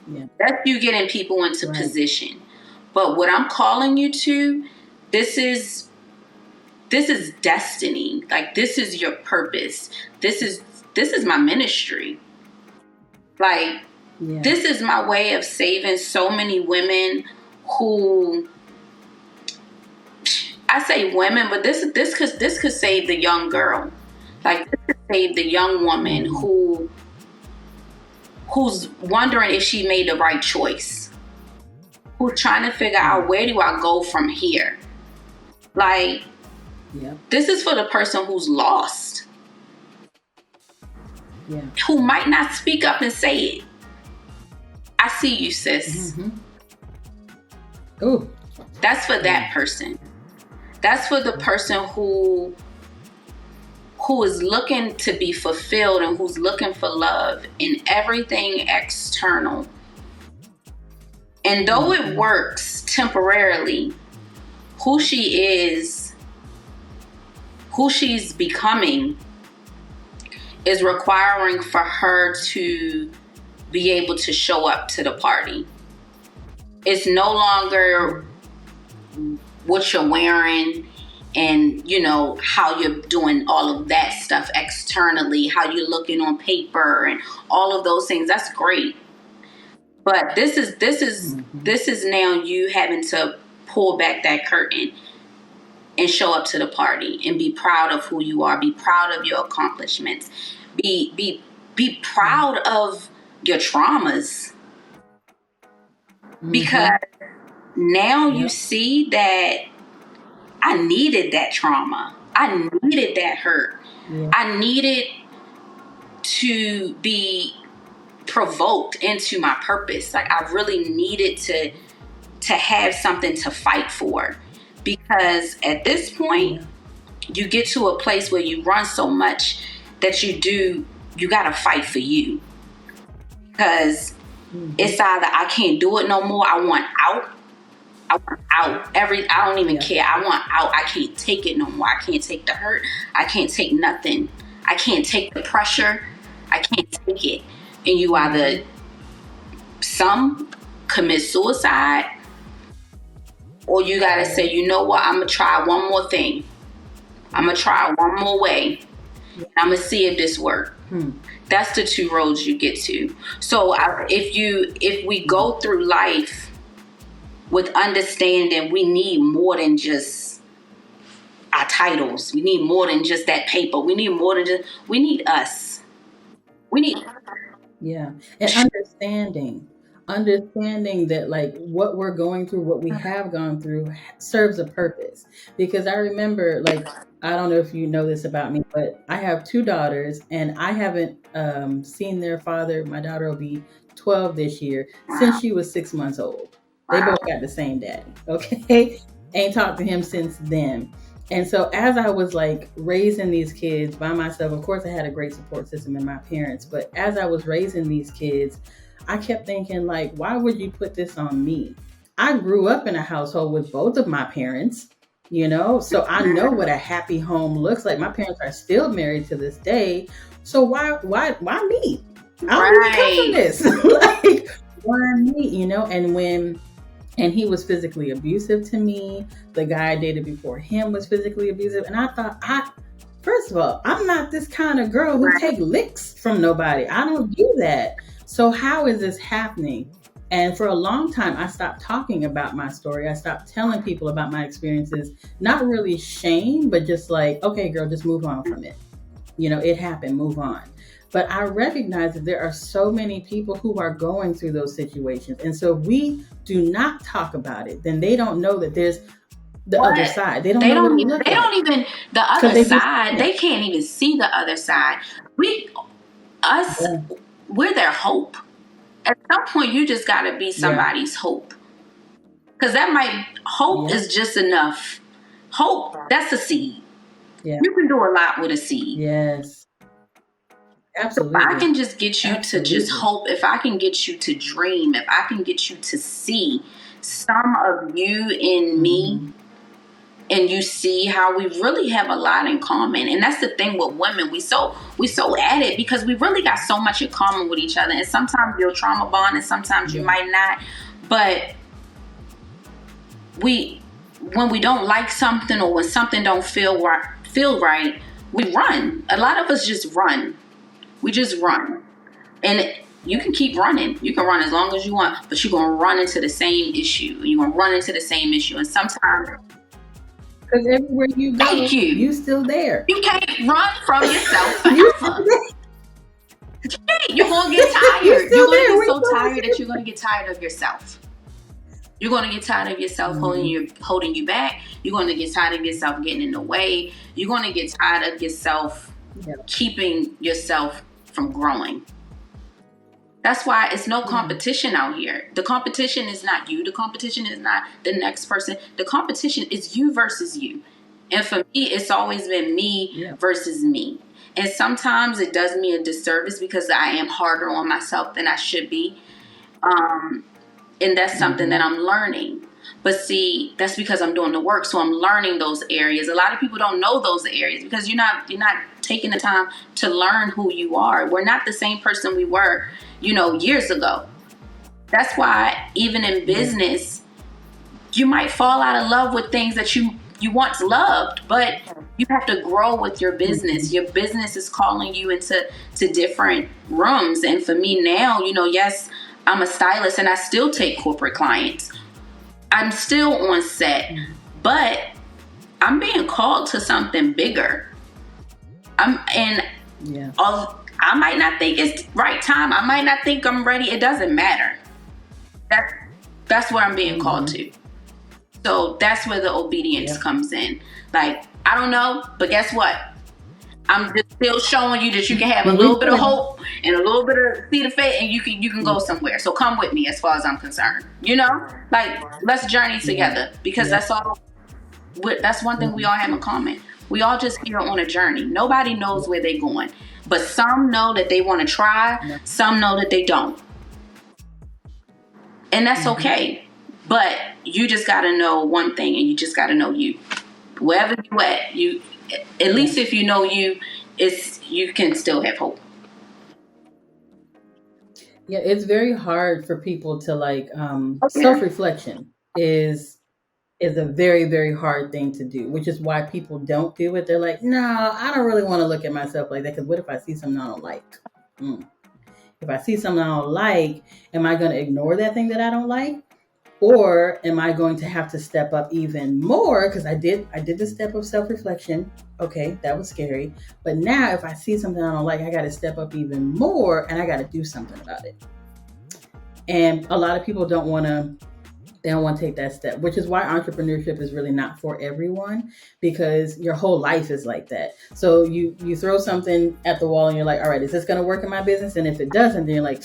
Yeah. That's you getting people into position. But what I'm calling you to, this is destiny. Like this is your purpose. This is my ministry. Like this is my way of saving so many women who, I say women, but this could save the young girl. Like this could save the young woman who's wondering if she made the right choice. Who's trying to figure out, where do I go from here? Like this is for the person who's lost. Who might not speak up and say it. I see you, sis. Ooh. That's for that person. That's for the person who is looking to be fulfilled and who's looking for love in everything external. And though it works temporarily, who she is, who she's becoming, is requiring for her to be able to show up to the party. It's no longer what you're wearing and, how you're doing all of that stuff externally, how you're looking on paper and all of those things. That's great. But this is now you having to pull back that curtain and show up to the party and be proud of who you are. Be proud of your accomplishments. Be proud of your traumas. Because now you see that I needed that trauma. I needed that hurt. I needed to be provoked into my purpose. Like I really needed to have something to fight for. Because at this point, you get to a place where you run so much that you got to fight for you. Because it's either I can't do it no more, I want out. I don't even care. I want out. I can't take it no more. I can't take the hurt. I can't take nothing. I can't take the pressure. I can't take it. And you either, some commit suicide, or you got to say, you know what, I'm going to try one more thing. I'm going to try one more way. And I'm going to see if this works. That's the two roads you get to. So if we go through life with understanding, we need more than just our titles. We need more than just that paper. We need more than just, we need us. We need. And understanding that like what we're going through, what we have gone through serves a purpose. Because I remember, like, I don't know if you know this about me, but I have two daughters and I haven't seen their father. My daughter will be 12 this year, since she was 6 months old. They both got the same daddy. Okay. Ain't talked to him since then. And so as I was like raising these kids by myself, of course I had a great support system in my parents, but as I was raising these kids, I kept thinking like, why would you put this on me? I grew up in a household with both of my parents, so I know what a happy home looks like. My parents are still married to this day. So why me? I don't even come from Right. this. Like, why me? And he was physically abusive to me. The guy I dated before him was physically abusive. And I thought, first of all, I'm not this kind of girl who take licks from nobody. I don't do that. So how is this happening? And for a long time, I stopped talking about my story. I stopped telling people about my experiences, not really shame, but just like, okay, girl, just move on from it. It happened, move on. But I recognize that there are so many people who are going through those situations. And so if we do not talk about it, then they don't know that there's the other side. They don't know what it looks like. They don't even, the other side, they can't even see the other side. We're their hope. At some point, you just got to be somebody's hope. Because hope is just enough. Hope, that's a seed. Yeah. You can do a lot with a seed. Yes. Absolutely. If I can just get you to just hope, if I can get you to dream, if I can get you to see some of you in me, and you see how we really have a lot in common. And that's the thing with women. We so at it because we really got so much in common with each other. And sometimes you'll trauma bond and sometimes you might not. But when we don't like something or when something don't feel right, we run. A lot of us just run. We just run. And you can keep running. You can run as long as you want, but you're going to run into the same issue. You're going to run into the same issue. And sometimes, because everywhere you go, you're still there. You can't run from yourself forever. You're going to get tired. You're going to get so tired that you're going to get tired of yourself. You're going to get tired of yourself holding you back. You're going to get tired of yourself getting in the way. You're going to get tired of yourself keeping yourself from growing. That's why it's no competition out here. The competition is not you. The competition is not the next person. The competition is you versus you. And for me, it's always been me versus me. And sometimes it does me a disservice because I am harder on myself than I should be. And that's something that I'm learning. But see, that's because I'm doing the work. So I'm learning those areas. A lot of people don't know those areas because you're not taking the time to learn who you are. We're not the same person we were, years ago. That's why even in business, you might fall out of love with things that you once loved, but you have to grow with your business. Your business is calling you into different rooms. And for me now, yes, I'm a stylist and I still take corporate clients. I'm still on set, but I'm being called to something bigger. I might not think it's right time. I might not think I'm ready. It doesn't matter. That's where I'm being called to. So that's where the obedience comes in. Like, I don't know, but guess what? I'm just still showing you that you can have a little bit of hope and a little bit of seed of faith, and you can go somewhere. So come with me as far as I'm concerned. Like, let's journey together because that's all. That's one thing we all have in common. We all just here on a journey. Nobody knows where they're going, but some know that they want to try. Some know that they don't, and that's okay. But you just got to know one thing, and you just got to know you. Wherever you at least if you know you can still have hope. Yeah, it's very hard for people to self-reflection is a very, very hard thing to do, which is why people don't do it. They're like, no, I don't really want to look at myself like that because what if I see something I don't like? If I see something I don't like, am I going to ignore that thing that I don't like? Or am I going to have to step up even more? Because I did the step of self-reflection. Okay, that was scary. But now if I see something I don't like, I got to step up even more and I got to do something about it. And a lot of people don't want to take that step, which is why entrepreneurship is really not for everyone, because your whole life is like that. So you throw something at the wall and you're like, all right, is this going to work in my business? And if it doesn't, then you're like,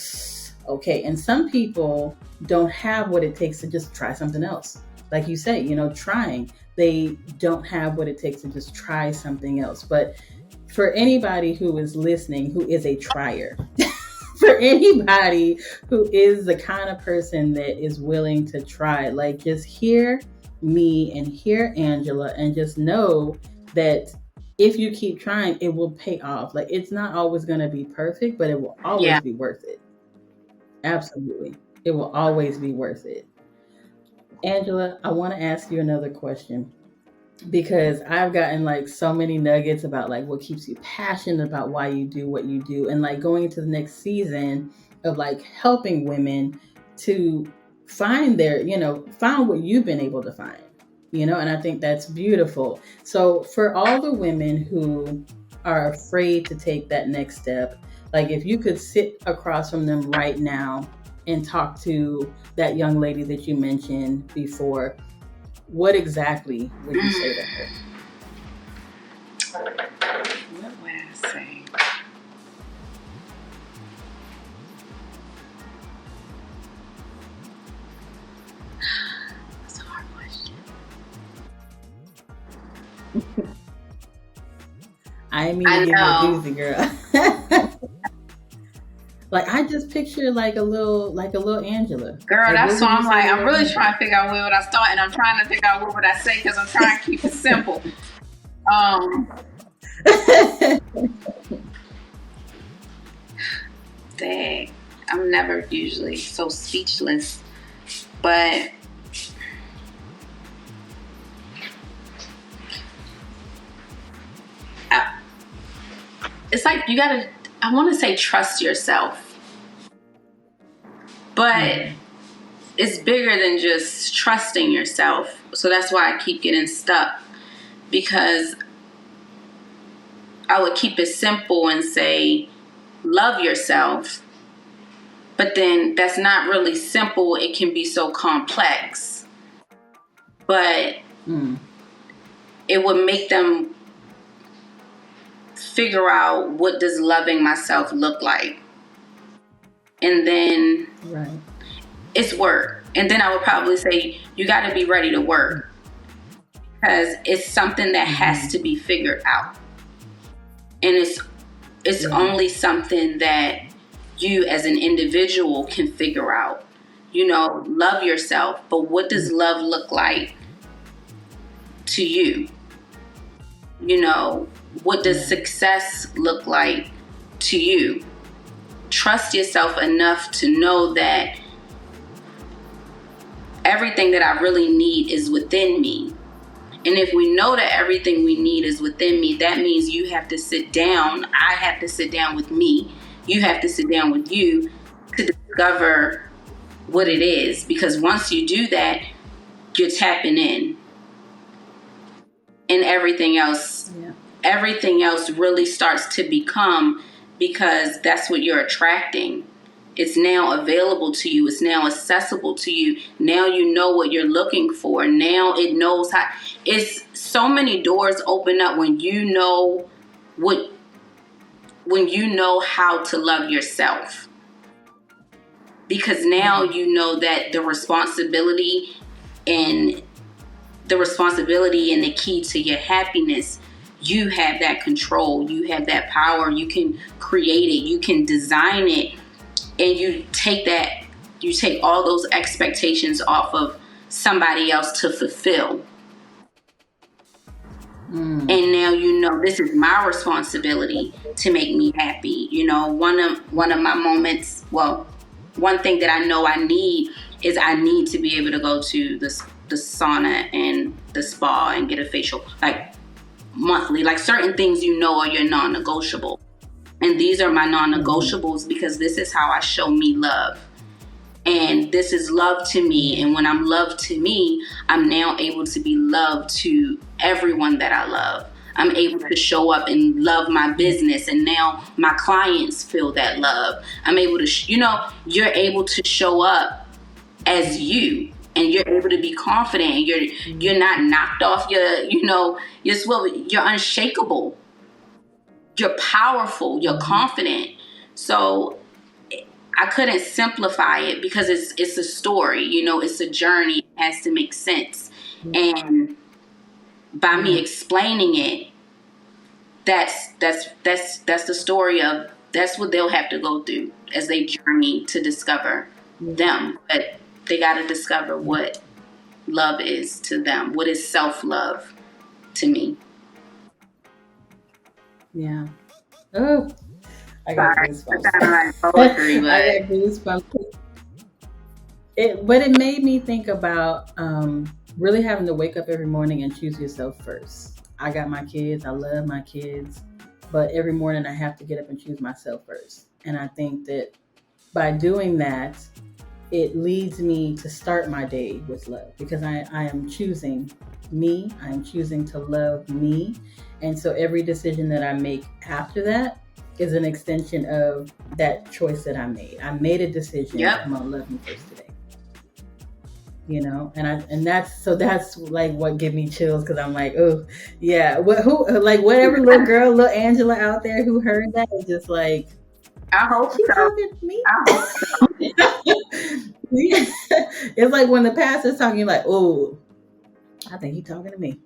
okay. And some people don't have what it takes to just try something else. Like you say, trying. They don't have what it takes to just try something else. But for anybody who is listening, who is a trier, for anybody who is the kind of person that is willing to try, like just hear me and hear Angela and just know that if you keep trying, it will pay off. Like it's not always going to be perfect, but it will Yeah. always be worth it. Absolutely. It will always be worth it. Angela, I want to ask you another question because I've gotten like so many nuggets about like what keeps you passionate about why you do what you do, and like going into the next season of like helping women to find their, find what you've been able to find, and I think that's beautiful. So for all the women who are afraid to take that next step, like if you could sit across from them right now and talk to that young lady that you mentioned before, what exactly would you say to her? What would I say? That's a hard question. I mean to give you a doozy, girl. Like I just picture like a little Angela. Girl, like, that's why I'm like, I'm really trying to figure out where would I start, and I'm trying to figure out what would I say because I'm trying to keep it simple. Dang, I'm never usually so speechless, but it's like you gotta, I want to say trust yourself, but it's bigger than just trusting yourself. So that's why I keep getting stuck, because I would keep it simple and say, love yourself. But then that's not really simple. It can be so complex. But it would make them figure out, what does loving myself look like? And then it's work. And then I would probably say, you got to be ready to work, because it's something that has to be figured out. And it's only something that you as an individual can figure out. Love yourself, but what does love look like to you? What does success look like to you? Trust yourself enough to know that everything that I really need is within me. And if we know that everything we need is within me, that means you have to sit down. I have to sit down with me. You have to sit down with you to discover what it is. Because once you do that, you're tapping in. And everything else really starts to become, because that's what you're attracting. It's now available to you. It's now accessible to you. Now you know what you're looking for. Now it knows how. It's so many doors open up when you know how to love yourself. Because now you know that the responsibility and the key to your happiness, you have that control. You have that power. You can create it. You can design it. And you take all those expectations off of somebody else to fulfill. And now this is my responsibility to make me happy. One of my moments, one thing that I know I need is I need to be able to go to the sauna and the spa and get a facial, like monthly, like certain things are your non-negotiable. And these are my non-negotiables because this is how I show me love. And this is love to me. And when I'm loved to me, I'm now able to be loved to everyone that I love. I'm able to show up and love my business. And now my clients feel that love. I'm able to, you're able to show up as you. And you're able to be confident. And you're not knocked off your swivel. You're unshakable. You're powerful. You're confident. So I couldn't simplify it because it's a story. It's a journey. It has to make sense. And by me explaining it, that's the story of that's what they'll have to go through as they journey to discover them. But they got to discover what love is to them. What is self-love to me? Yeah. Oh, I got goosebumps. Kind of like poetry, but I got goosebumps. But it made me think about really having to wake up every morning and choose yourself first. I got my kids. I love my kids. But every morning I have to get up and choose myself first. And I think that by doing that, it leads me to start my day with love, because I am choosing me. I am choosing to love me. And so every decision that I make after that is an extension of that choice that I made. I made a decision. Yep. I'm going to love me first today. You know, and that's like what give me chills, because I'm like, oh yeah, whatever little girl, little Angela out there who heard that is just like, I hope she's so. talking to me. I hope so. It's like when the pastor's talking, you're like, oh, I think he's talking to me.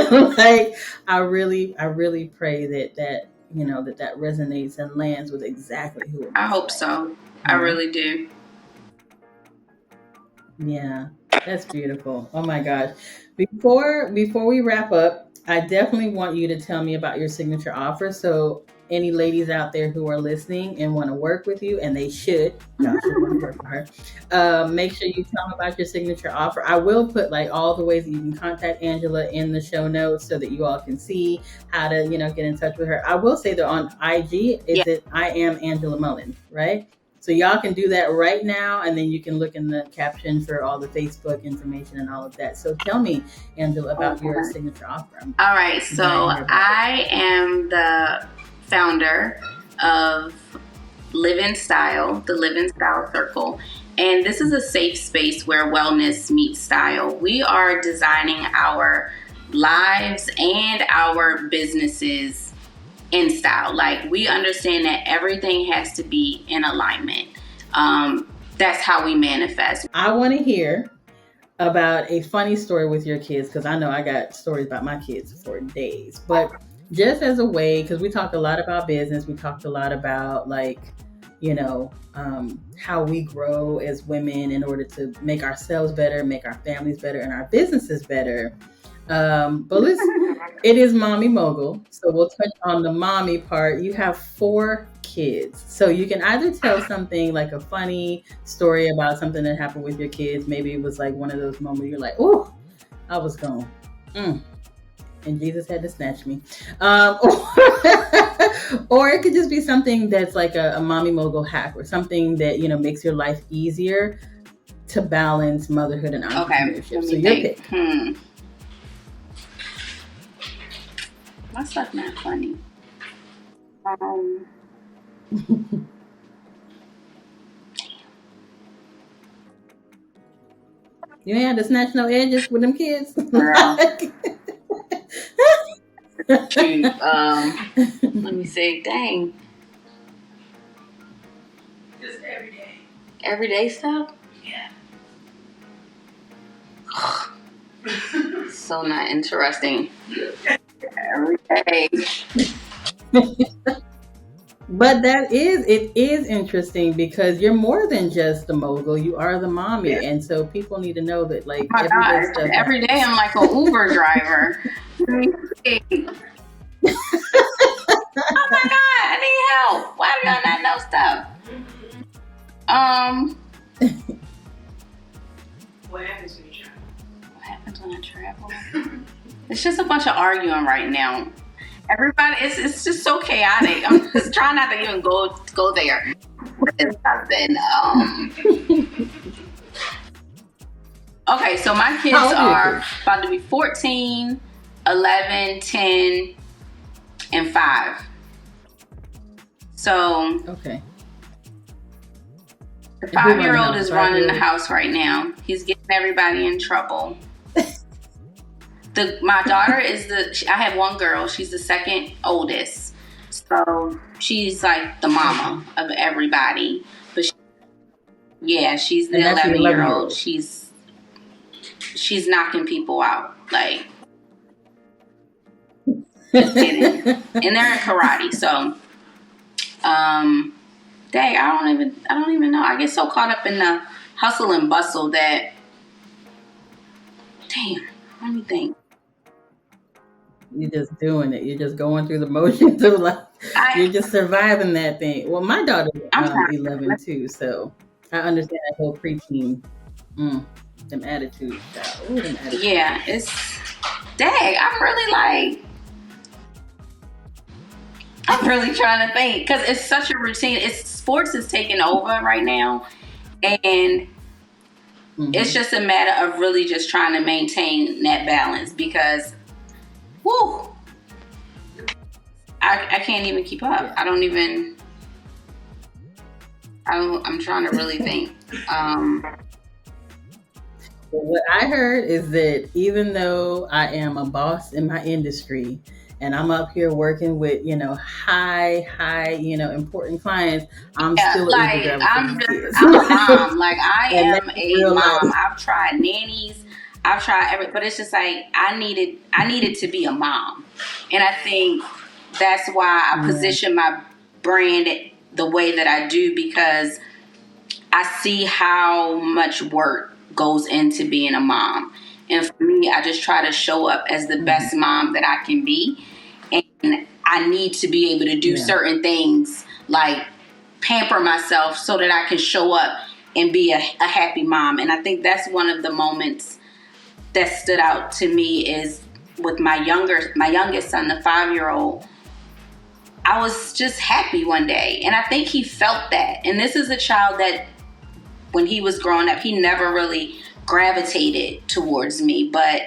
Like, I really pray that you know, that resonates and lands with exactly who it is. I hope so. I really do. Yeah, that's beautiful. Oh my gosh. Before we wrap up, I definitely want you to tell me about your signature offer. So any ladies out there who are listening and want to work with you, and they should, y'all should want to work with her. Make sure you tell them about your signature offer. I will put like all the ways that you can contact Angela in the show notes so that you all can see how to, you know, get in touch with her. I will say that on IG, I am Angela Mullen, right? So y'all can do that right now, and then you can look in the caption for all the Facebook information and all of that. So tell me, Angela, about your signature offer. All right. So I am the founder of Live in Style, the Live in Style Circle. And this is a safe space where wellness meets style. We are designing our lives and our businesses in style. Like, we understand that everything has to be in alignment. That's how we manifest. I want to hear about a funny story with your kids, because I know I got stories about my kids for days. But just as a way, because we talked a lot about business, we talked a lot about, like, you know, how we grow as women in order to make ourselves better, make our families better, and our businesses better. But it is Mommy Mogul, so we'll touch on the mommy part. You have 4 kids, so you can either tell something like a funny story about something that happened with your kids. Maybe it was like one of those moments you're like, oh, I was gone, and Jesus had to snatch me. Or it could just be something that's like a Mommy Mogul hack, or something that, you know, makes your life easier to balance motherhood and entrepreneurship. So your pick. My stuff not funny. You ain't had to snatch no edges with them kids. Shoot, let me see. Dang. Just everyday. Everyday stuff? Yeah. So not interesting. Every day. But it is interesting, because you're more than just the mogul. You are the mommy. Yeah. And so people need to know that, like, oh my God, every day I'm like an Uber driver. Oh my God, I need help. Why do y'all not know stuff? What happens when you travel? What happens when I travel? It's just a bunch of arguing right now. Everybody, it's just so chaotic. I'm just trying not to even go there. It's something. Okay, so my kids are about to be 14, 11, 10, and 5. So okay. The 5-year-old is running the house right now. He's getting everybody in trouble. My daughter I have one girl. She's the second oldest. So she's like the mama of everybody. But she's the 11-year-old. She's knocking people out. Like, and they're in karate. So Dang, I don't even know. I get so caught up in the hustle and bustle that, damn, let me think. You're just doing it. You're just going through the motions of life. You're just surviving that thing. Well, my daughter's I'm trying. 11 too, so I understand that whole preteen, them attitudes. Ooh, them attitudes. Yeah, it's, dang, I'm really trying to think, because it's such a routine. Sports is taking over right now, and it's just a matter of really just trying to maintain that balance, because, whoo, I can't even keep up. Yeah. I'm trying to really think. What I heard is that even though I am a boss in my industry, and I'm up here working with, high, important clients, I'm still like, I'm a mom. Like, I am a mom. Life. I've tried nannies. I've tried everything, but it's just like, I needed to be a mom. And I think that's why I position my brand the way that I do, because I see how much work goes into being a mom. And for me, I just try to show up as the best mom that I can be. And I need to be able to do certain things, like pamper myself, so that I can show up and be a happy mom. And I think that's one of the moments that stood out to me is with my youngest son, the 5-year-old. I was just happy one day. And I think he felt that. And this is a child that, when he was growing up, he never really gravitated towards me, but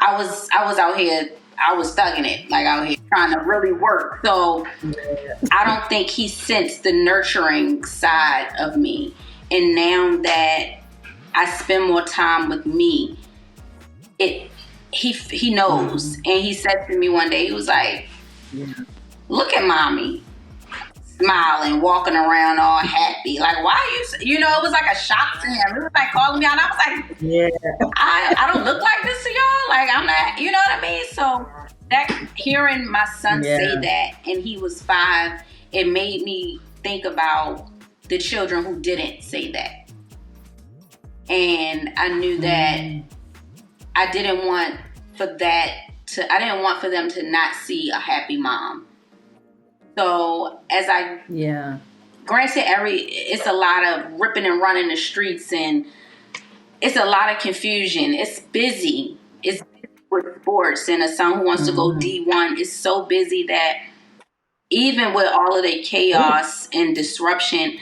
I was out here, I was thugging it, like out here trying to really work. So I don't think he sensed the nurturing side of me. And now that I spend more time with me, he knows. And he said to me one day, he was like, look at mommy, smiling, walking around all happy. Like, why are you, it was like a shock to him. It was like calling me out. And I was like, I don't look like this to y'all. Like, I'm not, you know what I mean? So that, hearing my son say that, and he was 5, it made me think about the children who didn't say that. And I knew that I didn't want for them to not see a happy mom. So as granted, it's a lot of ripping and running the streets, and it's a lot of confusion. It's busy. It's busy with sports, and a son who wants to go D1 is so busy that even with all of the chaos and disruption,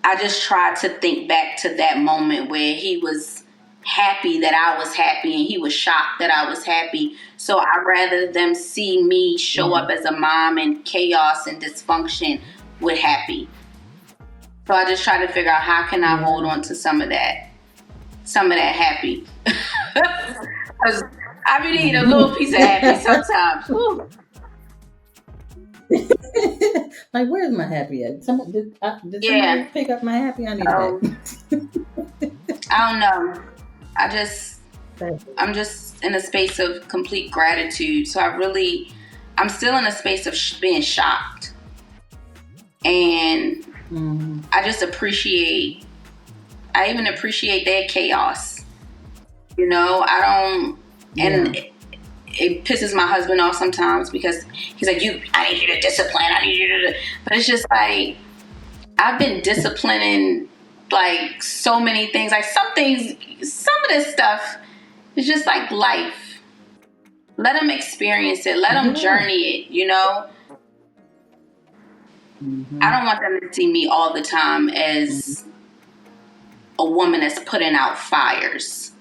I just tried to think back to that moment where he was happy that I was happy, and he was shocked that I was happy. So I'd rather them see me show up as a mom in chaos and dysfunction with happy. So I just try to figure out, how can I hold on to some of that happy. Because I be needing a little piece of happy sometimes. Like, where's my happy at? Did somebody pick up my happy? I need that. I don't know. I'm just in a space of complete gratitude. So I'm still in a space of being shocked. And I even appreciate their chaos. And it pisses my husband off sometimes, because he's like, I need you to discipline. I need you to, but it's just like, I've been disciplining like so many things. Like some of this stuff is just like life. Let them experience it. Let them journey it, I don't want them to see me all the time as a woman that's putting out fires.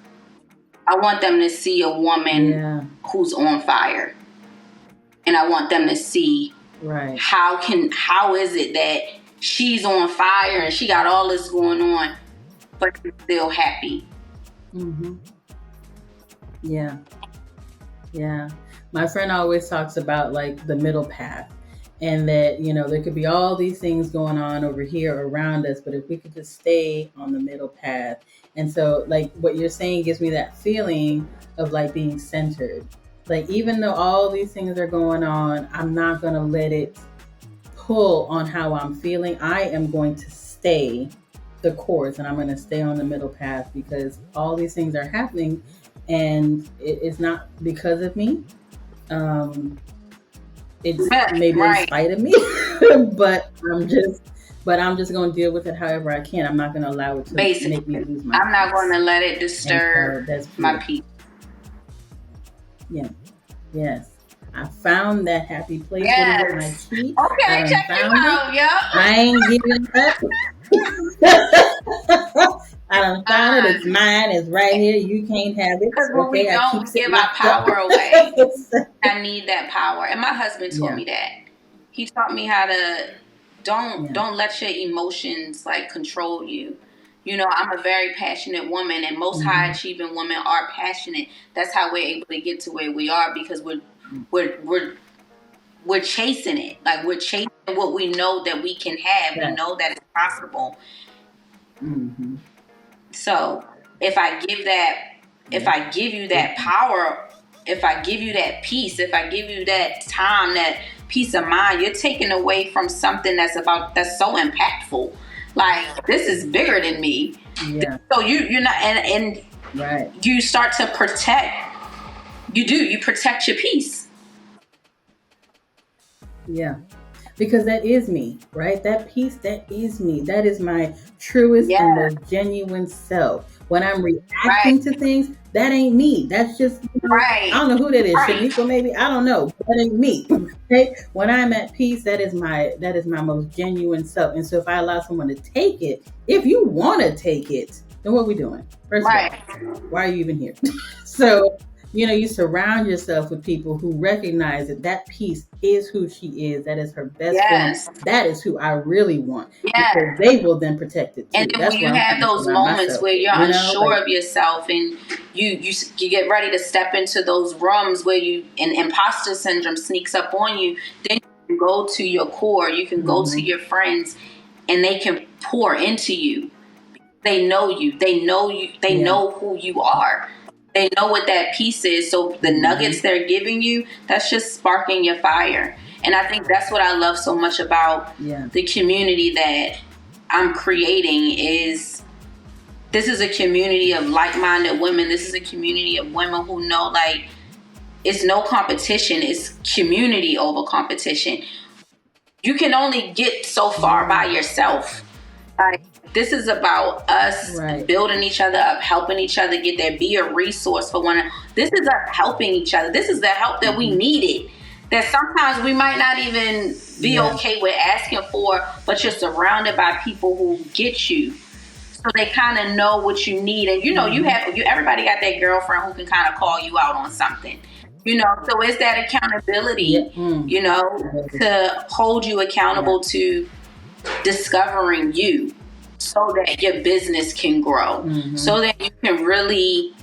I want them to see a woman who's on fire. And I want them to see how is it that she's on fire and she got all this going on, but she's still happy. Yeah. My friend always talks about like the middle path, and that, there could be all these things going on over here around us, but if we could just stay on the middle path. And so like what you're saying gives me that feeling of like being centered. Like, even though all these things are going on, I'm not going to let it pull on how I'm feeling, I am going to stay the course and I'm going to stay on the middle path, because all these things are happening and it's not because of me. It's maybe in spite of me, but I'm just going to deal with it however I can. I'm not going to allow it to make me lose my I'm not peace. going to let it disturb my peace. Yeah. Yes. I found that happy place with my feet. Okay, check you out, yo. I ain't giving up. I done found it. It's mine. It's right here. You can't have it. Because when we don't give our power away, I need that power. And my husband taught me that. He taught me how to don't let your emotions like control you. You know, I'm a very passionate woman, and most high achieving women are passionate. That's how we're able to get to where we are, because we're chasing it. Like, we're chasing what we know that we can have. We know that it's possible. Mm-hmm. So if I give you that power, if I give you that peace, if I give you that time, that peace of mind, you're taking away from something that's so impactful. Like, this is bigger than me. Yeah. So you're not, and right. You start to protect. You protect your peace. Yeah. Because that is me, right? That peace, that is me. That is my truest and most genuine self. When I'm reacting to things, that ain't me. That's just, I don't know who that is. Shaniqua, maybe? I don't know. That ain't me. Okay? When I'm at peace, that is my most genuine self. And so if I allow someone to take it, if you want to take it, then what are we doing? First of all, why are you even here? So, you surround yourself with people who recognize that peace is who she is. That is her best form. That is who I really want. Because they will then protect it too. And then when you have those moments where you're unsure of yourself, and you get ready to step into those rooms where an imposter syndrome sneaks up on you, then you can go to your core. You can go to your friends, and they can pour into you. They know you. They know you. They know who you are. They know what that piece is. So the nuggets they're giving you, that's just sparking your fire. And I think that's what I love so much about the community that I'm creating. Is this is a community of like-minded women. This is a community of women who know, like, it's no competition. It's community over competition. You can only get so far by yourself. Like, this is about us building each other up, helping each other get there, be a resource for one another. This is us helping each other. This is the help that we needed, that sometimes we might not even be okay with asking for, but you're surrounded by people who get you. So they kind of know what you need. And everybody got that girlfriend who can kind of call you out on something. So it's that accountability, to hold you accountable to discovering you, so that your business can grow, so that you can really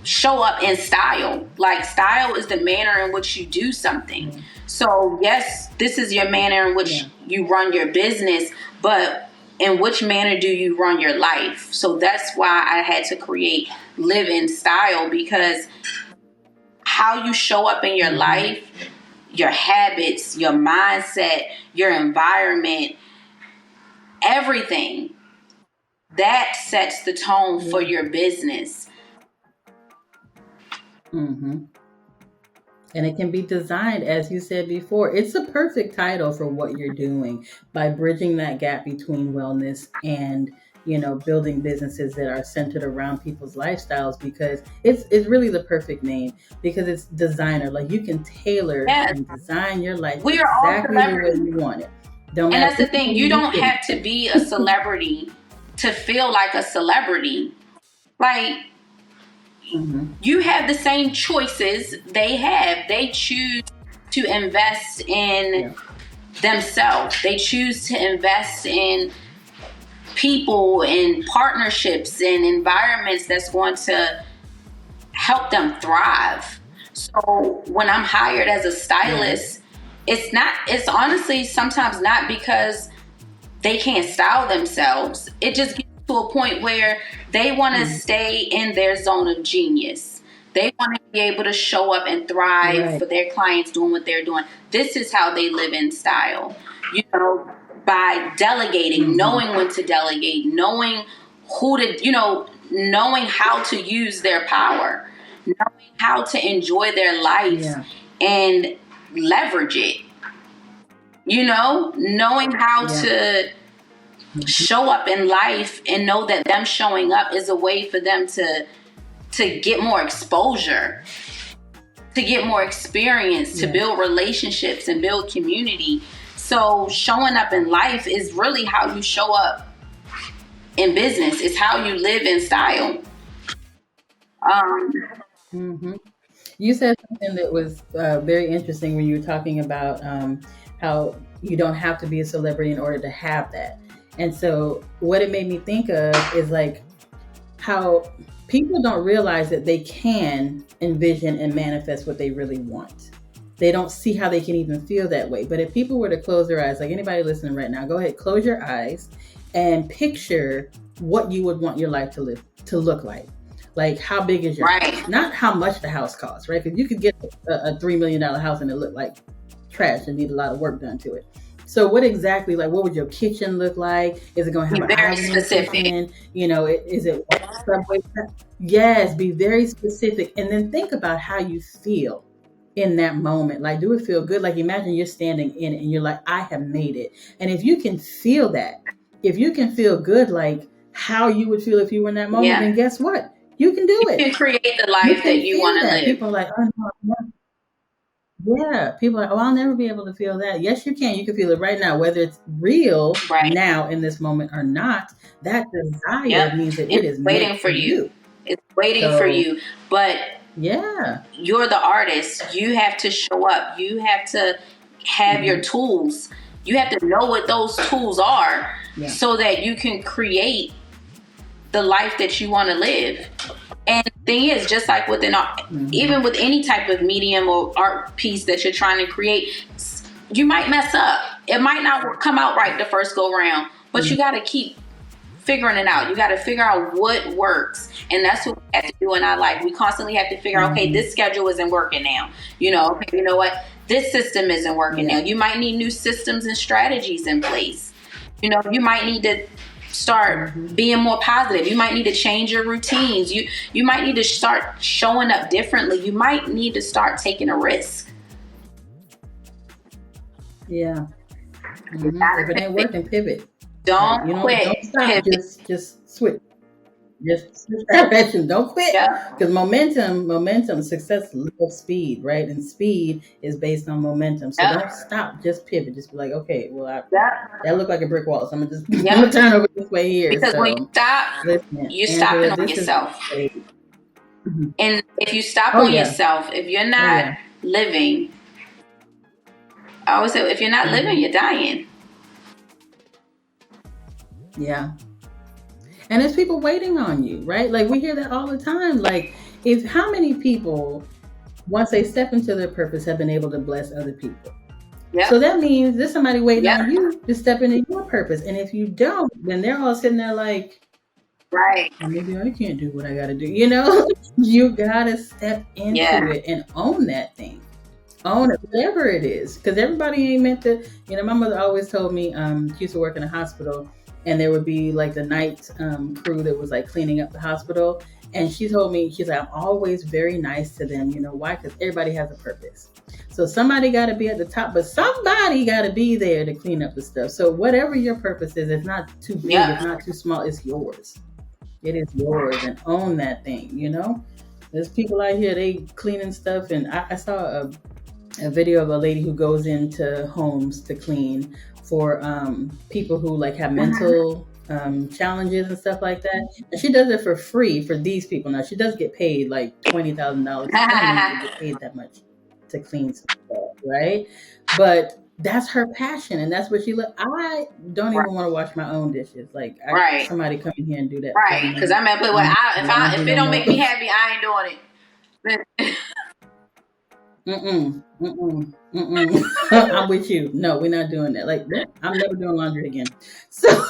show up in style. Like, style is the manner in which you do something. So yes, this is your manner in which you run your business, but in which manner do you run your life? So that's why I had to create Live in Style, because how you show up in your life, your habits, your mindset, your environment, everything, that sets the tone for your business. And it can be designed, as you said before. It's a perfect title for what you're doing, by bridging that gap between wellness and, building businesses that are centered around people's lifestyles, because it's really the perfect name, because it's designer. Like, you can tailor and design your life exactly the way you want it. And that's the thing. You don't have to be a celebrity to feel like a celebrity. Like, you have the same choices they have. They choose to invest in themselves. They choose to invest in people and partnerships and environments that's going to help them thrive. So when I'm hired as a stylist, it's honestly sometimes not because they can't style themselves. It just gets to a point where they want to stay in their zone of genius. They want to be able to show up and thrive for their clients doing what they're doing. This is how they live in style. By delegating, knowing when to delegate, knowing who to, knowing how to use their power, knowing how to enjoy their life and leverage it. Knowing how to show up in life and know that them showing up is a way for them to get more exposure, to get more experience, to build relationships and build community. So showing up in life is really how you show up in business. It's how you live in style. You said something that was very interesting when you were talking about how you don't have to be a celebrity in order to have that. And so what it made me think of is like how people don't realize that they can envision and manifest what they really want. They don't see how they can even feel that way. But if people were to close their eyes, like anybody listening right now, go ahead, close your eyes and picture what you would want your life to look like. Like, how big is your house? Not how much the house costs, right? Because you could get a $3 million house and it look like trash and need a lot of work done to it. So what exactly, like, what would your kitchen look like? Is it going to have an very specific? Is it Subway? Yes, be very specific. And then think about how you feel in that moment. Like, do it feel good? Like, imagine you're standing in it and you're like, I have made it. And if you can feel that, if you can feel good, like how you would feel if you were in that moment, then guess what? You can do it. You can create the life that you want to live. People are like, oh, no. Yeah, people are like, oh, I'll never be able to feel that. Yes, you can. You can feel it right now, whether it's real now in this moment or not. That desire means that it is waiting for you. It's waiting for you. But you're the artist. You have to show up. You have to have your tools. You have to know what those tools are so that you can create the life that you want to live. And the thing is, just like even with any type of medium or art piece that you're trying to create, you might mess up. It might not come out right the first go round, but you got to keep figuring it out. You got to figure out what works. And that's what we have to do in our life. We constantly have to figure out, okay, this schedule isn't working now. Okay, you know what? This system isn't working now. You might need new systems and strategies in place. You might need to start being more positive. You might need to change your routines. You might need to start showing up differently. You might need to start taking a risk. Yeah. If it ain't working, pivot. Don't quit. Don't stop. Just switch. Just switch direction. Don't quit. Because momentum, success loves speed, right? And speed is based on momentum. So don't stop. Just pivot. Just be like, okay, well, that looked like a brick wall, so I'm gonna turn over this way here. Because when you stop, you're stopping on yourself. And if you stop on yourself, if you're not living, I always say, if you're not living, you're dying. Yeah. And there's people waiting on you, right? Like, we hear that all the time. Like, how many people, once they step into their purpose, have been able to bless other people? So that means there's somebody waiting on you to step into your purpose. And if you don't, then they're all sitting there like, maybe I can't do what I got to do. You got to step into it and own that thing. Own it, whatever it is. Because everybody ain't meant to, my mother always told me, she used to work in a hospital. And there would be like the night crew that was like cleaning up the hospital. And she told me, she's like, I'm always very nice to them. You know why? Because everybody has a purpose. So somebody got to be at the top, but somebody got to be there to clean up the stuff. So whatever your purpose is, it's not too big, it's not too small, it's yours. It is yours, and own that thing, There's people out here, they cleaning stuff. And I saw a video of a lady who goes into homes to clean for people who like have mental challenges and stuff like that. And she does it for free for these people. Now she does get paid like $20,000. She doesn't get paid that much to clean stuff, right? But that's her passion, and that's what she look. I don't even want to wash my own dishes. Like, somebody come in here and do that, right? Because I'm at play. If it don't make me happy, I ain't doing it. I'm with you. No, we're not doing that. Like, I'm never doing laundry again. So,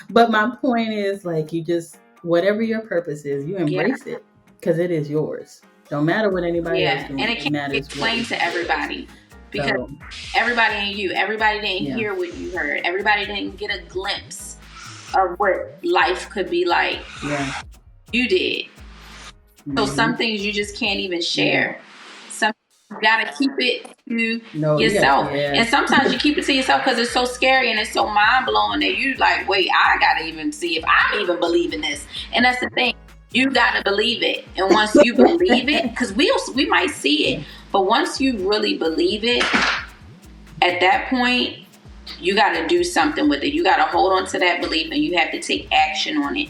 but my point is, like, you just, whatever your purpose is, you embrace it. because it is yours. Don't matter what anybody else Yeah, doing. and it It can't be matters what explained is to yours. everybody because So, everybody ain't you. Everybody didn't Yeah. hear what you heard. Everybody didn't get a glimpse of what life could be like. yeah. You did. So Mhm. some things you just can't even share. Some you gotta keep it to No, you yourself. got, yeah. And sometimes you keep it to yourself because it's so scary and it's so mind blowing that you like, wait, I gotta even see if I'm even believing this. And that's the thing. You gotta believe it. And once you believe it, because we might see it, but once you really believe it, at that point, you gotta do something with it. You gotta hold on to that belief and you have to take action on it.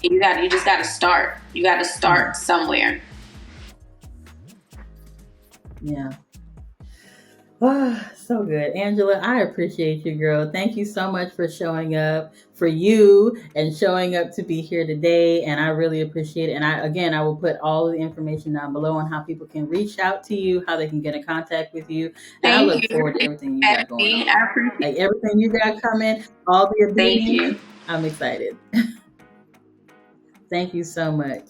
You just gotta start. You gotta start somewhere. Yeah. So good. Angela, I appreciate you, girl. Thank you so much for showing up for you and showing up to be here today. And I really appreciate it. And I will put all of the information down below on how people can reach out to you, how they can get in contact with you. And I look forward to everything you got going on. I appreciate Like everything you got coming, all the Thank obedience. you. I'm excited. Thank you so much.